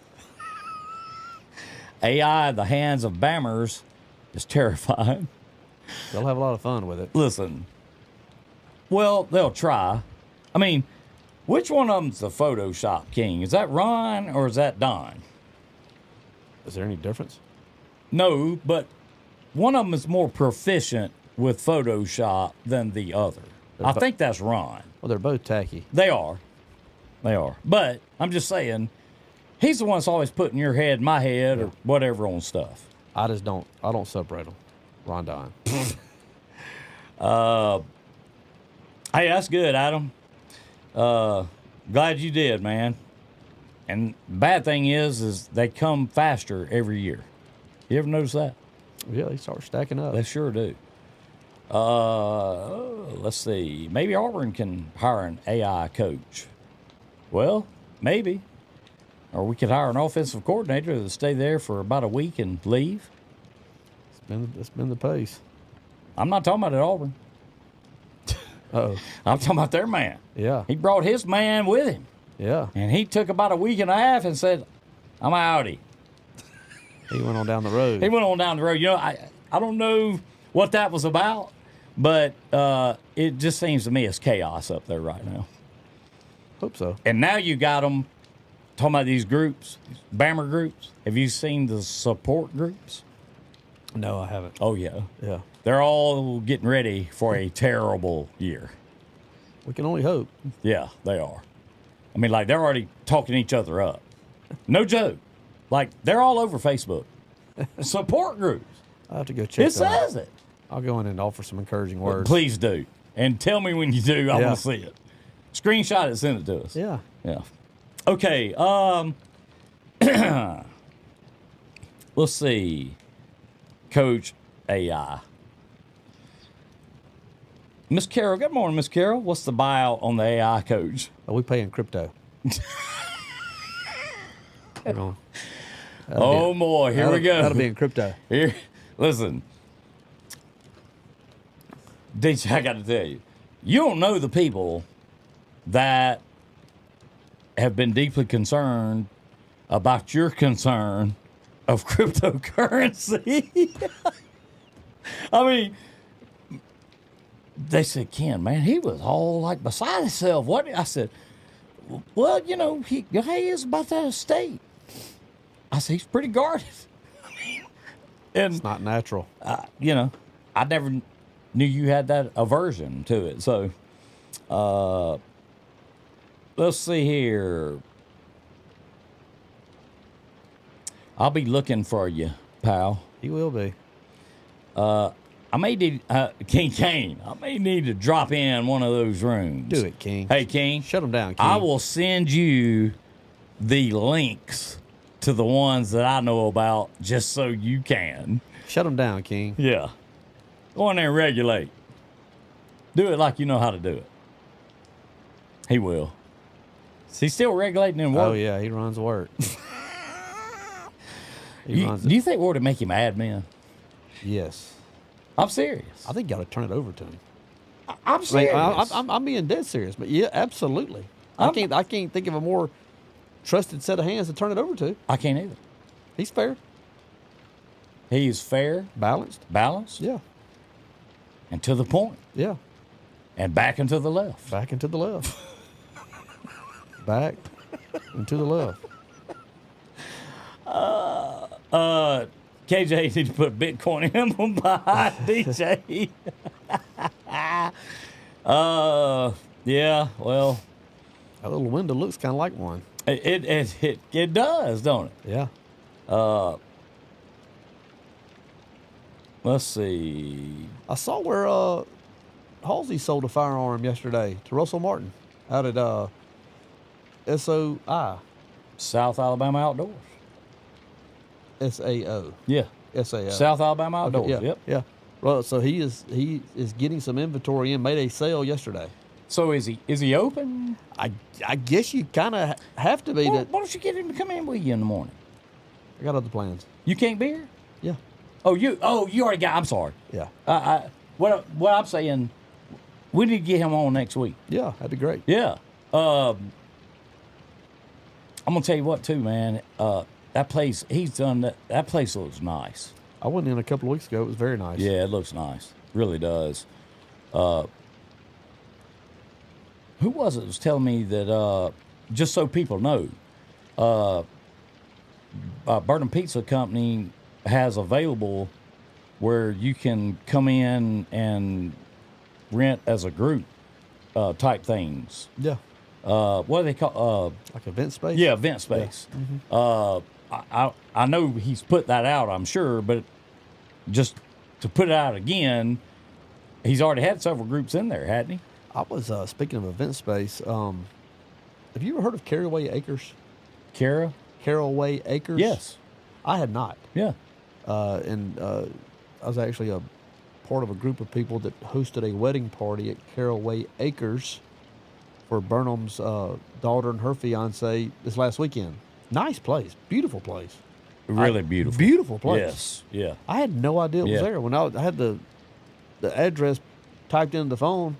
[SPEAKER 2] AI in the hands of bammers is terrifying.
[SPEAKER 1] They'll have a lot of fun with it.
[SPEAKER 2] Listen. Well, they'll try. I mean, which one of them's the Photoshop king? Is that Ron or is that Don?
[SPEAKER 1] Is there any difference?
[SPEAKER 2] No, but one of them is more proficient with Photoshop than the other. I think that's Ron.
[SPEAKER 1] Well, they're both tacky.
[SPEAKER 2] They are. They are. But I'm just saying, he's the one that's always putting your head, my head, or whatever on stuff.
[SPEAKER 1] I don't separate them. Ron Don.
[SPEAKER 2] Hey, that's good, Adam. Glad you did, man. And the bad thing is they come faster every year. You ever notice that?
[SPEAKER 1] Yeah, they start stacking up.
[SPEAKER 2] They sure do. Let's see. Maybe Auburn can hire an AI coach. Well, maybe. Or we could hire an offensive coordinator to stay there for about a week and leave.
[SPEAKER 1] It's been the pace.
[SPEAKER 2] I'm not talking about at Auburn.
[SPEAKER 1] Uh-oh.
[SPEAKER 2] I'm talking about their man.
[SPEAKER 1] Yeah.
[SPEAKER 2] He brought his man with him.
[SPEAKER 1] Yeah.
[SPEAKER 2] And he took about a week and a half and said, I'm outie.
[SPEAKER 1] He went on down the road.
[SPEAKER 2] He went on down the road. You know, I don't know what that was about, but it just seems to me it's chaos up there right now.
[SPEAKER 1] Hope so.
[SPEAKER 2] And now you got them talking about these groups, Bammer groups. Have you seen the support groups?
[SPEAKER 1] No, I haven't.
[SPEAKER 2] Oh, yeah.
[SPEAKER 1] Yeah.
[SPEAKER 2] They're all getting ready for a terrible year.
[SPEAKER 1] We can only hope.
[SPEAKER 2] Yeah, they are. I mean, like, they're already talking each other up. No joke. Like, they're all over Facebook. Support groups.
[SPEAKER 1] I'll have to go check
[SPEAKER 2] It says it.
[SPEAKER 1] I'll go in and offer some encouraging words.
[SPEAKER 2] Please do. And tell me when you do. I want to see it. Screenshot it, send it to us.
[SPEAKER 1] Yeah.
[SPEAKER 2] Yeah. Okay. Let's see. Coach AI. Miss Carol, good morning, Miss Carol. What's the buyout on the AI coach?
[SPEAKER 1] We pay in crypto.
[SPEAKER 2] Boy, here we go.
[SPEAKER 1] That'll be in crypto.
[SPEAKER 2] Here, listen. DJ, I got to tell you, you don't know the people that have been deeply concerned about your concern of cryptocurrency. I mean, they said, Ken, man, he was all like beside himself. What? I said, well, you know, he is about that estate. I said, he's pretty guarded. And
[SPEAKER 1] it's not natural.
[SPEAKER 2] You know, I never knew you had that aversion to it. So, let's see here. I'll be looking for you, pal.
[SPEAKER 1] He will be.
[SPEAKER 2] I may need King Kane. I may need to drop in one of those rooms.
[SPEAKER 1] Do it, King.
[SPEAKER 2] Hey, King.
[SPEAKER 1] Shut him down, King.
[SPEAKER 2] I will send you the links to the ones that I know about just so you can.
[SPEAKER 1] Shut him down, King.
[SPEAKER 2] Yeah. Go in there and regulate. Do it like you know how to do it. He will. Is he still regulating in work?
[SPEAKER 1] Oh, yeah. He runs work.
[SPEAKER 2] Do you think we ought to make him admin?
[SPEAKER 1] Yes.
[SPEAKER 2] I'm serious.
[SPEAKER 1] I think you got to turn it over to him.
[SPEAKER 2] I'm serious.
[SPEAKER 1] I'm being dead serious, but yeah, absolutely. I can't think of a more trusted set of hands to turn it over to.
[SPEAKER 2] I can't either.
[SPEAKER 1] He's fair.
[SPEAKER 2] He's fair.
[SPEAKER 1] Balanced.
[SPEAKER 2] Yeah. And to the point.
[SPEAKER 1] Yeah.
[SPEAKER 2] And back and to the left.
[SPEAKER 1] Back and to the left. Back and to the left.
[SPEAKER 2] KJ need to put Bitcoin emblem behind DJ. Yeah, well.
[SPEAKER 1] That little window looks kind of like one.
[SPEAKER 2] It does, don't it?
[SPEAKER 1] Yeah.
[SPEAKER 2] Let's see.
[SPEAKER 1] I saw where Halsey sold a firearm yesterday to Russell Martin out at SOI.
[SPEAKER 2] South Alabama Outdoors.
[SPEAKER 1] SAO.
[SPEAKER 2] Yeah.
[SPEAKER 1] SAO.
[SPEAKER 2] South Alabama Outdoors.
[SPEAKER 1] Okay, yeah.
[SPEAKER 2] Yep.
[SPEAKER 1] Yeah. Well, so he is getting some inventory in. Made a sale yesterday.
[SPEAKER 2] So is he open?
[SPEAKER 1] I guess you kind of have to be.
[SPEAKER 2] Well, why don't you get him to come in with you in the morning?
[SPEAKER 1] I got other plans.
[SPEAKER 2] You can't be here?
[SPEAKER 1] Yeah.
[SPEAKER 2] You already got. I'm sorry.
[SPEAKER 1] Yeah.
[SPEAKER 2] What I'm saying, we need to get him on next week.
[SPEAKER 1] Yeah, that'd be great.
[SPEAKER 2] Yeah. I'm gonna tell you what too, man. That place he's done that place looks nice.
[SPEAKER 1] I went in a couple of weeks ago. It was very nice.
[SPEAKER 2] Yeah, it looks nice. Really does. Who was it that was telling me that, just so people know, Burnham Pizza Company has available where you can come in and rent as a group type things.
[SPEAKER 1] Yeah.
[SPEAKER 2] What do they call?
[SPEAKER 1] Like event space?
[SPEAKER 2] Yeah, event space. Yeah. Mm-hmm. I know he's put that out, I'm sure, but just to put it out again, he's already had several groups in there, hadn't he?
[SPEAKER 1] I was, speaking of event space, have you ever heard of Caraway Acres? Caraway Acres?
[SPEAKER 2] Yes.
[SPEAKER 1] I had not.
[SPEAKER 2] Yeah.
[SPEAKER 1] I was actually a part of a group of people that hosted a wedding party at Caraway Acres for Burnham's daughter and her fiance this last weekend. Nice place. Beautiful place.
[SPEAKER 2] Really beautiful.
[SPEAKER 1] Beautiful place.
[SPEAKER 2] Yes. Yeah.
[SPEAKER 1] I had no idea it was there. When I had the address typed into the phone,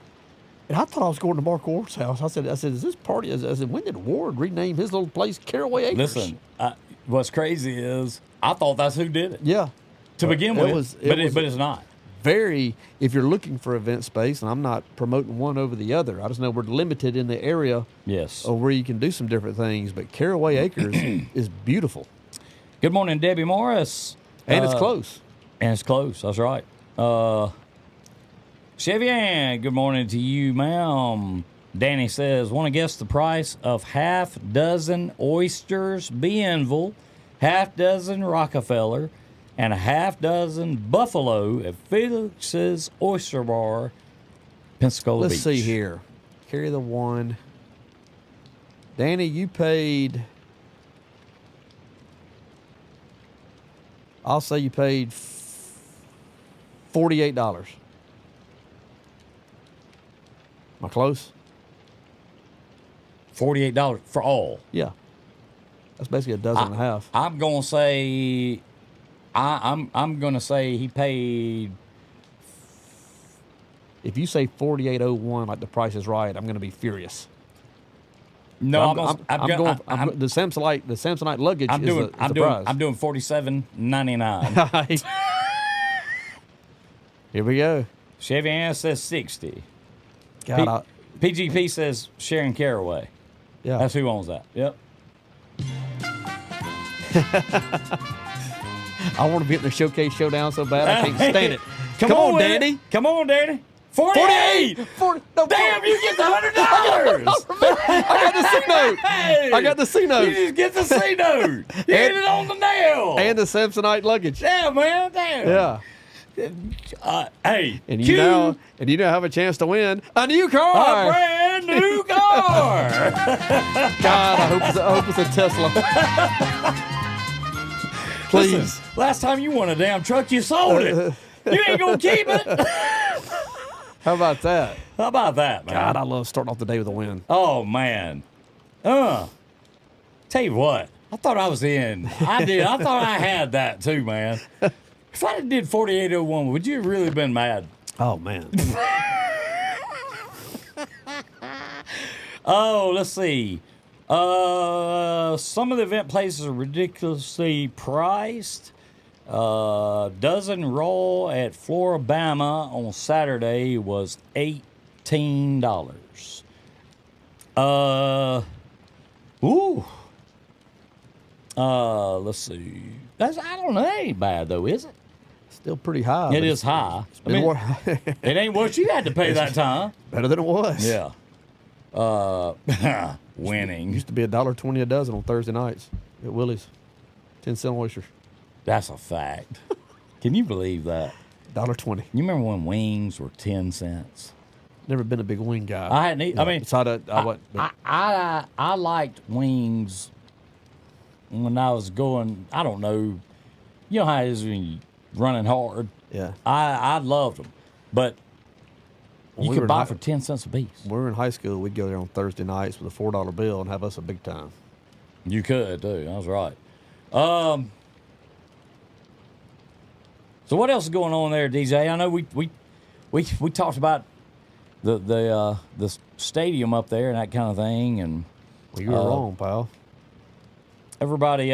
[SPEAKER 1] and I thought I was going to Mark Ward's house. I said, is this party? I said, when did Ward rename his little place Caraway Acres?
[SPEAKER 2] Listen, what's crazy is I thought that's who did it.
[SPEAKER 1] Yeah.
[SPEAKER 2] To begin with, but it's not.
[SPEAKER 1] If you're looking for event space, and I'm not promoting one over the other, I just know we're limited in the area.
[SPEAKER 2] Yes.
[SPEAKER 1] Of where you can do some different things, but Caraway Acres is beautiful.
[SPEAKER 2] Good morning, Debbie Morris.
[SPEAKER 1] And it's close.
[SPEAKER 2] And it's close. That's right. Chevy Ann, good morning to you, ma'am. Danny says, want to guess the price of half dozen oysters, Bienville, half dozen Rockefeller, and a half dozen Buffalo at Felix's Oyster Bar, Pensacola Beach.
[SPEAKER 1] Let's see here. Carry the one. Danny, you paid... I'll say you paid $48. Am I close?
[SPEAKER 2] $48 for all.
[SPEAKER 1] Yeah. That's basically a dozen and a half.
[SPEAKER 2] I'm gonna say I'm gonna say he paid.
[SPEAKER 1] If you say 48.01 like the Price is Right, I'm gonna be furious.
[SPEAKER 2] No,
[SPEAKER 1] I'm going. The Samsonite luggage is the prize.
[SPEAKER 2] I'm doing $47.99.
[SPEAKER 1] Here we go.
[SPEAKER 2] Chevy Ann says 60.
[SPEAKER 1] God,
[SPEAKER 2] PGP says Sharon Caraway.
[SPEAKER 1] Yeah,
[SPEAKER 2] that's who owns that. Yep.
[SPEAKER 1] I want to be in the Showcase Showdown so bad I can't stand it.
[SPEAKER 2] Come on, Danny. Come on, Danny. 48.
[SPEAKER 1] 40. No,
[SPEAKER 2] damn, you get the $100.
[SPEAKER 1] I got the C note.
[SPEAKER 2] Hey,
[SPEAKER 1] I got the C note.
[SPEAKER 2] You just get the C note. You hit it on the nail.
[SPEAKER 1] And the Samsonite luggage.
[SPEAKER 2] Yeah, man. Damn.
[SPEAKER 1] Yeah.
[SPEAKER 2] Hey,
[SPEAKER 1] and you now have a chance to win a new car.
[SPEAKER 2] A brand new car.
[SPEAKER 1] God, I hope it's a Tesla. Please.
[SPEAKER 2] Listen, last time you won a damn truck, you sold it. You ain't gonna keep it.
[SPEAKER 1] How about that?
[SPEAKER 2] How about that, man?
[SPEAKER 1] God, I love starting off the day with a win.
[SPEAKER 2] Oh man. Tell you what, I thought I was in. I did. I thought I had that too, man. If I did 48.01, would you have really been mad?
[SPEAKER 1] Oh, man.
[SPEAKER 2] Oh, let's see. Some of the event places are ridiculously priced. Dozen roll at Floribama on Saturday was $18. Let's see. I don't know. That ain't bad though, is it?
[SPEAKER 1] Still pretty high.
[SPEAKER 2] It is high. It ain't what you had to pay that time.
[SPEAKER 1] Better than it was.
[SPEAKER 2] Yeah. Winning.
[SPEAKER 1] Used to be $1.20 a dozen on Thursday nights at Willie's. 10-cent oysters.
[SPEAKER 2] That's a fact. Can you believe that?
[SPEAKER 1] $1.20.
[SPEAKER 2] You remember when wings were 10 cents?
[SPEAKER 1] Never been a big wing guy.
[SPEAKER 2] I hadn't. I mean,
[SPEAKER 1] I
[SPEAKER 2] liked wings when I was going. I don't know. You know how it is when you're running hard.
[SPEAKER 1] Yeah.
[SPEAKER 2] I loved them, but You could buy for 10 cents a piece.
[SPEAKER 1] When we were in high school, we'd go there on Thursday nights with a $4 bill and have us a big time.
[SPEAKER 2] You could, too. That's right. So what else is going on there, DJ? I know we talked about the stadium up there and that kind of thing, and
[SPEAKER 1] well, you were wrong, pal.
[SPEAKER 2] Everybody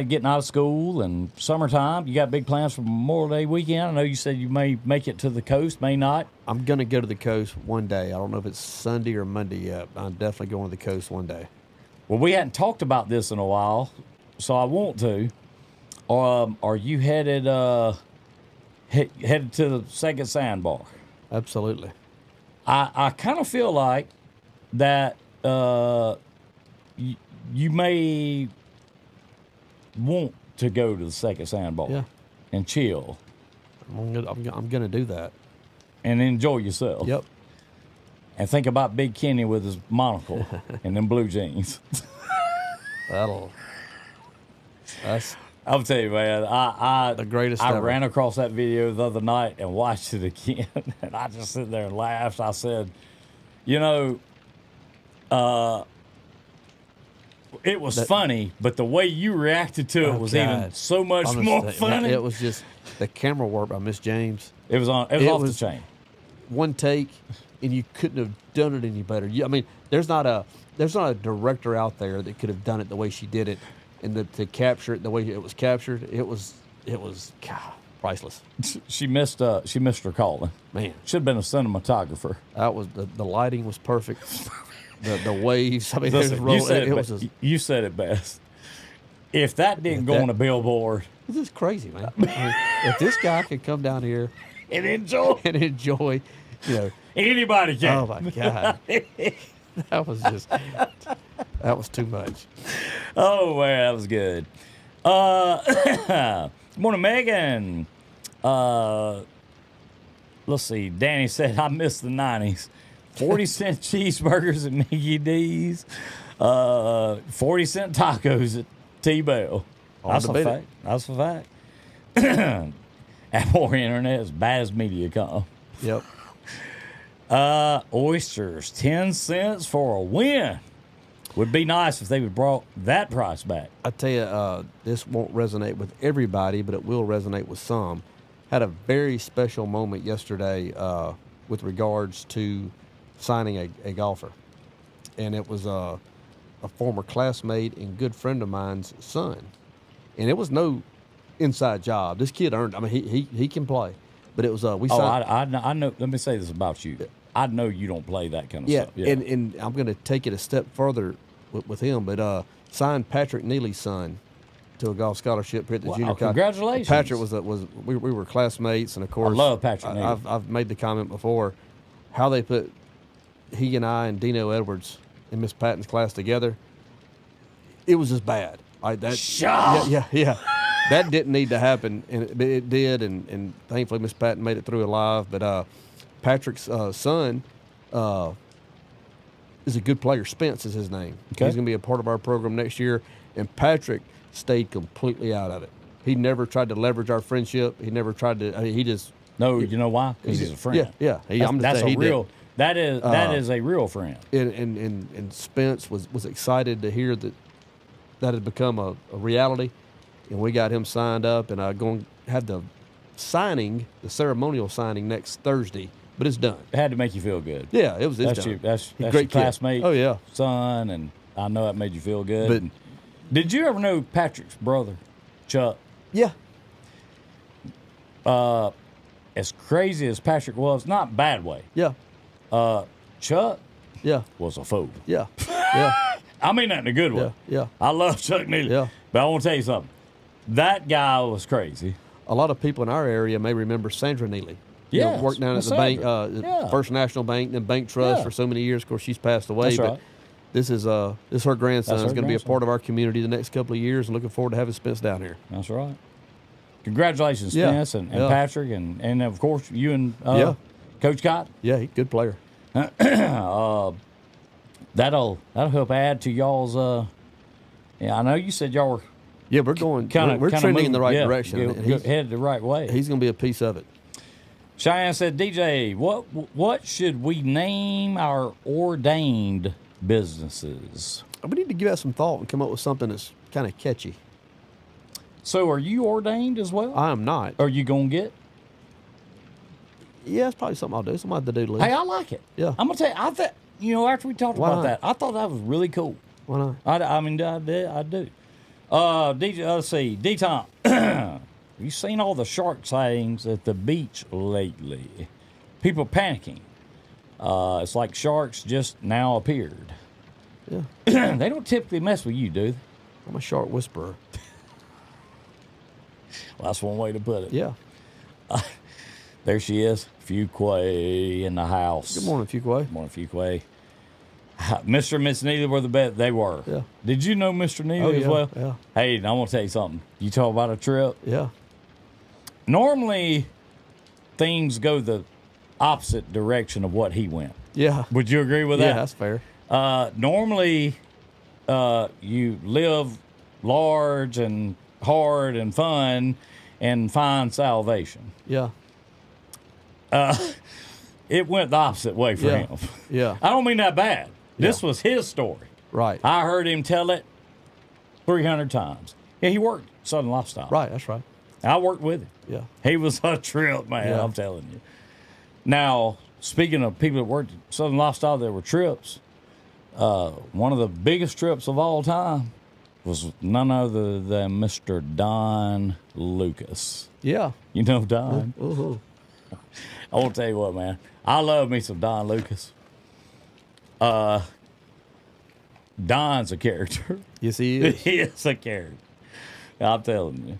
[SPEAKER 2] getting out of school and summertime. You got big plans for Memorial Day weekend. I know you said you may make it to the coast, may not.
[SPEAKER 1] I'm gonna go to the coast one day. I don't know if it's Sunday or Monday yet. I'm definitely going to the coast one day.
[SPEAKER 2] Well, we hadn't talked about this in a while, so I want to. Are you headed headed to the second sandbar?
[SPEAKER 1] Absolutely.
[SPEAKER 2] I kind of feel like that you may want to go to the second sandbar and chill.
[SPEAKER 1] I'm gonna do that
[SPEAKER 2] and enjoy yourself.
[SPEAKER 1] Yep.
[SPEAKER 2] And think about Big Kenny with his monocle and them blue jeans. I'll tell you, man.
[SPEAKER 1] The greatest.
[SPEAKER 2] I
[SPEAKER 1] ever.
[SPEAKER 2] ran across that video the other night and watched it again, and I just sit there and laughed. I said, it was funny, but the way you reacted to it was even so much more funny.
[SPEAKER 1] It was just the camera work by Miss James.
[SPEAKER 2] It was off the chain.
[SPEAKER 1] One take, and you couldn't have done it any better. I mean, there's not a director out there that could have done it the way she did it, and to capture it the way it was captured. It was God, priceless.
[SPEAKER 2] She missed her calling.
[SPEAKER 1] Man,
[SPEAKER 2] should have been a cinematographer.
[SPEAKER 1] That was the lighting was perfect. The waves. I mean,
[SPEAKER 2] listen, you said it best. If that didn't go on a billboard,
[SPEAKER 1] this is crazy, man. I mean, if this guy could come down here
[SPEAKER 2] and enjoy,
[SPEAKER 1] anybody
[SPEAKER 2] can.
[SPEAKER 1] Oh my God, that was too much.
[SPEAKER 2] Oh man, that was good. Morning, Megan. Let's see. Danny said I miss the 90s. 40-cent cheeseburgers at Mickey D's, 40-cent tacos at T-Bell. That's a fact. Apple Internet is bad as Mediacom.
[SPEAKER 1] Yep.
[SPEAKER 2] Oysters, 10 cents for a win. Would be nice if they would brought that price back.
[SPEAKER 1] I tell you, this won't resonate with everybody, but it will resonate with some. Had a very special moment yesterday with regards to signing a golfer, and it was a former classmate and good friend of mine's son, and it was no inside job. This kid earned. I mean, he can play, but it was we signed.
[SPEAKER 2] I know. Let me say this about you. I know you don't play that kind of stuff.
[SPEAKER 1] Yeah, and I'm going to take it a step further with him, but signed Patrick Neely's son to a golf scholarship here at the junior college.
[SPEAKER 2] Congratulations!
[SPEAKER 1] Patrick we were classmates, and of course,
[SPEAKER 2] I love Patrick Neely.
[SPEAKER 1] I've made the comment before how they put he and I and Dino Edwards in Miss Patton's class together. It was just bad. Yeah. That didn't need to happen, and it did, and thankfully Miss Patton made it through alive. But Patrick's son is a good player. Spence is his name. Okay. He's going to be a part of our program next year, and Patrick stayed completely out of it. He never tried to leverage our friendship. He never tried to. I mean, he just.
[SPEAKER 2] No, you know why? Because he's a friend.
[SPEAKER 1] Yeah. That
[SPEAKER 2] is a real friend.
[SPEAKER 1] And Spence was excited to hear that had become a reality, and we got him signed up, and I'm going to have the ceremonial signing next Thursday, but it's done.
[SPEAKER 2] It had to make you feel good.
[SPEAKER 1] Yeah, it was. Done.
[SPEAKER 2] That's
[SPEAKER 1] great
[SPEAKER 2] your classmate.
[SPEAKER 1] Oh yeah,
[SPEAKER 2] son, and I know that made you feel good. But did you ever know Patrick's brother, Chuck?
[SPEAKER 1] Yeah.
[SPEAKER 2] As crazy as Patrick was, not bad way.
[SPEAKER 1] Yeah.
[SPEAKER 2] Chuck.
[SPEAKER 1] Yeah.
[SPEAKER 2] Was a fool.
[SPEAKER 1] Yeah. Yeah.
[SPEAKER 2] I mean that in a good way.
[SPEAKER 1] Yeah.
[SPEAKER 2] I love Chuck Neely.
[SPEAKER 1] Yeah.
[SPEAKER 2] But I want to tell you something. That guy was crazy.
[SPEAKER 1] A lot of people in our area may remember Sandra Neely.
[SPEAKER 2] Yeah.
[SPEAKER 1] Worked down at the bank, First National Bank, then Bank Trust for so many years. Of course, she's passed away.
[SPEAKER 2] That's right.
[SPEAKER 1] This is her grandson. Is going to be a part of our community the next couple of years, and looking forward to having Spence down here.
[SPEAKER 2] That's right. Congratulations, Spence and Patrick, and of course you and Coach Cott.
[SPEAKER 1] Yeah, he's a good player.
[SPEAKER 2] That'll help add to y'all's. I know you said y'all were.
[SPEAKER 1] Yeah, we're going. We're trending in the right direction.
[SPEAKER 2] Headed the right way.
[SPEAKER 1] He's going to be a piece of it.
[SPEAKER 2] Cheyenne said, DJ, what should we name our ordained businesses?
[SPEAKER 1] We need to give that some thought and come up with something that's kind of catchy.
[SPEAKER 2] So are you ordained as well?
[SPEAKER 1] I am not.
[SPEAKER 2] Are you going to get?
[SPEAKER 1] Yeah, it's probably something I'll do. Something I'll have to do.
[SPEAKER 2] Hey, I like it.
[SPEAKER 1] Yeah.
[SPEAKER 2] I'm going to tell you, after we talked about that, I thought that was really cool.
[SPEAKER 1] Why not?
[SPEAKER 2] I do. DJ, let's see. D-Tom, have you seen all the shark sightings at the beach lately? People panicking. It's like sharks just now appeared.
[SPEAKER 1] Yeah.
[SPEAKER 2] They don't typically mess with you, do they?
[SPEAKER 1] I'm a shark whisperer.
[SPEAKER 2] Well, that's one way to put it.
[SPEAKER 1] Yeah.
[SPEAKER 2] There she is, Fuquay in the house.
[SPEAKER 1] Good morning, Fuquay.
[SPEAKER 2] Good morning, Fuquay. Mr. and Miss Neely were the best. They were.
[SPEAKER 1] Yeah.
[SPEAKER 2] Did you know Mr. Neely as well?
[SPEAKER 1] Yeah.
[SPEAKER 2] Hey, I want to tell you something. You talk about a trip.
[SPEAKER 1] Yeah.
[SPEAKER 2] Normally, things go the opposite direction of what he went.
[SPEAKER 1] Yeah.
[SPEAKER 2] Would you agree with that?
[SPEAKER 1] Yeah, that's fair.
[SPEAKER 2] Normally, you live large and hard and fun and find salvation.
[SPEAKER 1] Yeah.
[SPEAKER 2] It went the opposite way for him.
[SPEAKER 1] Yeah.
[SPEAKER 2] I don't mean that bad. This was his story.
[SPEAKER 1] Right.
[SPEAKER 2] I heard him tell it 300 times. Yeah, he worked Southern Lifestyle.
[SPEAKER 1] Right, that's right.
[SPEAKER 2] I worked with him.
[SPEAKER 1] Yeah.
[SPEAKER 2] He was a trip, man,
[SPEAKER 1] Yeah.
[SPEAKER 2] I'm telling you. Now, speaking of people that worked at Southern Lifestyle, there were trips. One of the biggest trips of all time was none other than Mr. Don Lucas.
[SPEAKER 1] Yeah.
[SPEAKER 2] You know Don?
[SPEAKER 1] Uh-huh.
[SPEAKER 2] I want to tell you what, man. I love me some Don Lucas. Don's a character.
[SPEAKER 1] Yes, he is.
[SPEAKER 2] He is a character. I'm telling you.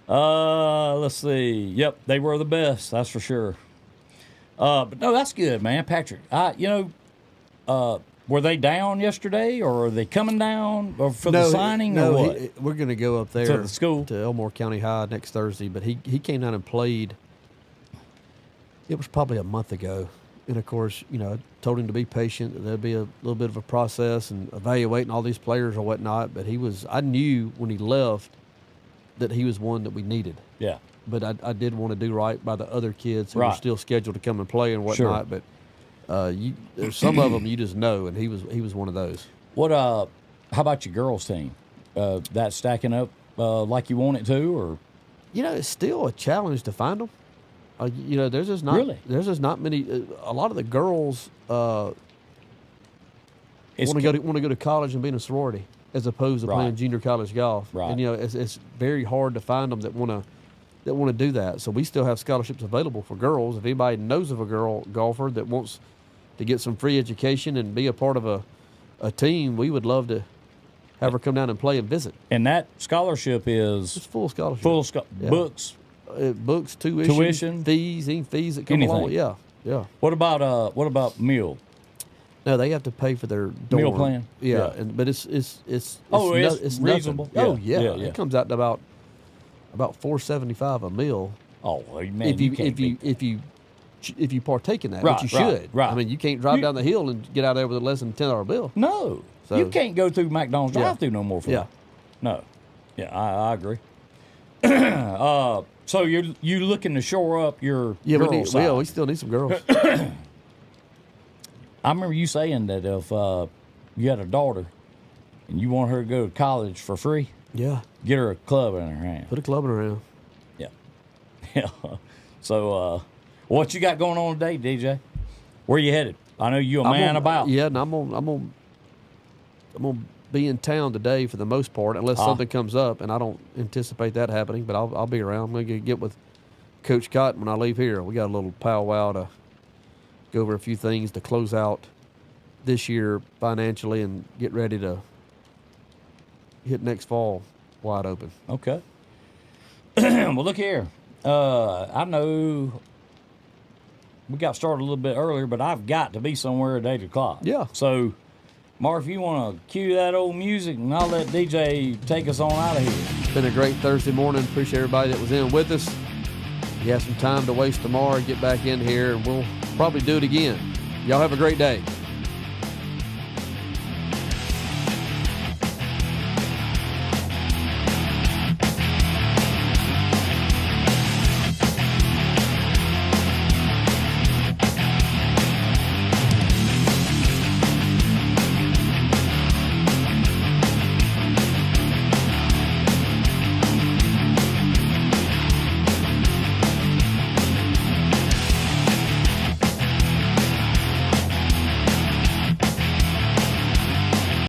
[SPEAKER 2] Let's see. Yep, they were the best. That's for sure. But no, that's good, man. Patrick, were they down yesterday, or are they coming down for the signing, or what?
[SPEAKER 1] We're going to go up there
[SPEAKER 2] To the school?
[SPEAKER 1] to Elmore County High next Thursday. But he came down and played. It was probably a month ago. And, of course, I told him to be patient, that there'd be a little bit of a process and evaluating all these players or whatnot. But I knew when he left that he was one that we needed.
[SPEAKER 2] Yeah.
[SPEAKER 1] But I did want to do right by the other kids who were still scheduled to come and play and whatnot.
[SPEAKER 2] Sure.
[SPEAKER 1] But there's some of them you just know, and he was one of those.
[SPEAKER 2] What? How about your girls' team? That stacking up like you want it to, or?
[SPEAKER 1] It's still a challenge to find them. There's just not
[SPEAKER 2] really.
[SPEAKER 1] There's just not many. A lot of the girls want to go to college and be in a sorority as opposed to playing junior college golf.
[SPEAKER 2] Right.
[SPEAKER 1] And it's very hard to find them that want to do that. So we still have scholarships available for girls. If anybody knows of a girl golfer that wants to get some free education and be a part of a team, we would love to have her come down and play and visit.
[SPEAKER 2] And that scholarship is
[SPEAKER 1] It's full scholarship.
[SPEAKER 2] Books.
[SPEAKER 1] Books, tuition, fees, any fees that come along. Yeah.
[SPEAKER 2] What about meal?
[SPEAKER 1] No, they have to pay for their dorm.
[SPEAKER 2] Meal plan.
[SPEAKER 1] Yeah, but it's
[SPEAKER 2] it's
[SPEAKER 1] nothing.
[SPEAKER 2] reasonable.
[SPEAKER 1] Oh yeah, it comes out to about $4.75 a meal.
[SPEAKER 2] Oh man,
[SPEAKER 1] if you partake in that,
[SPEAKER 2] right,
[SPEAKER 1] which you should.
[SPEAKER 2] Right.
[SPEAKER 1] I mean, you can't drive down the hill and get out of there with a less than $10 bill.
[SPEAKER 2] No,
[SPEAKER 1] so,
[SPEAKER 2] you can't go through McDonald's drive-through no more for that. No, I agree. So you looking to shore up your girl side?
[SPEAKER 1] We still need some girls.
[SPEAKER 2] I remember you saying that if you had a daughter and you want her to go to college for free,
[SPEAKER 1] yeah,
[SPEAKER 2] get her a club in her hand.
[SPEAKER 1] Put a club in her hand.
[SPEAKER 2] Yeah, yeah. So, what you got going on today, DJ? Where you headed? I know you a man about.
[SPEAKER 1] Yeah, and I'm gonna be in town today for the most part, unless something comes up, and I don't anticipate that happening. But I'll be around. I'm gonna get with Coach Cotton when I leave here. We got a little powwow to go over a few things to close out this year financially and get ready to hit next fall wide open.
[SPEAKER 2] Okay. Well, look here. I know we got started a little bit earlier, but I've got to be somewhere at 8 o'clock.
[SPEAKER 1] Yeah.
[SPEAKER 2] So, Mark, if you want to cue that old music, and I'll let DJ take us on out of here.
[SPEAKER 1] It's been a great Thursday morning. Appreciate everybody that was in with us. You have some time to waste tomorrow, get back in here, and we'll probably do it again. Y'all have a great day.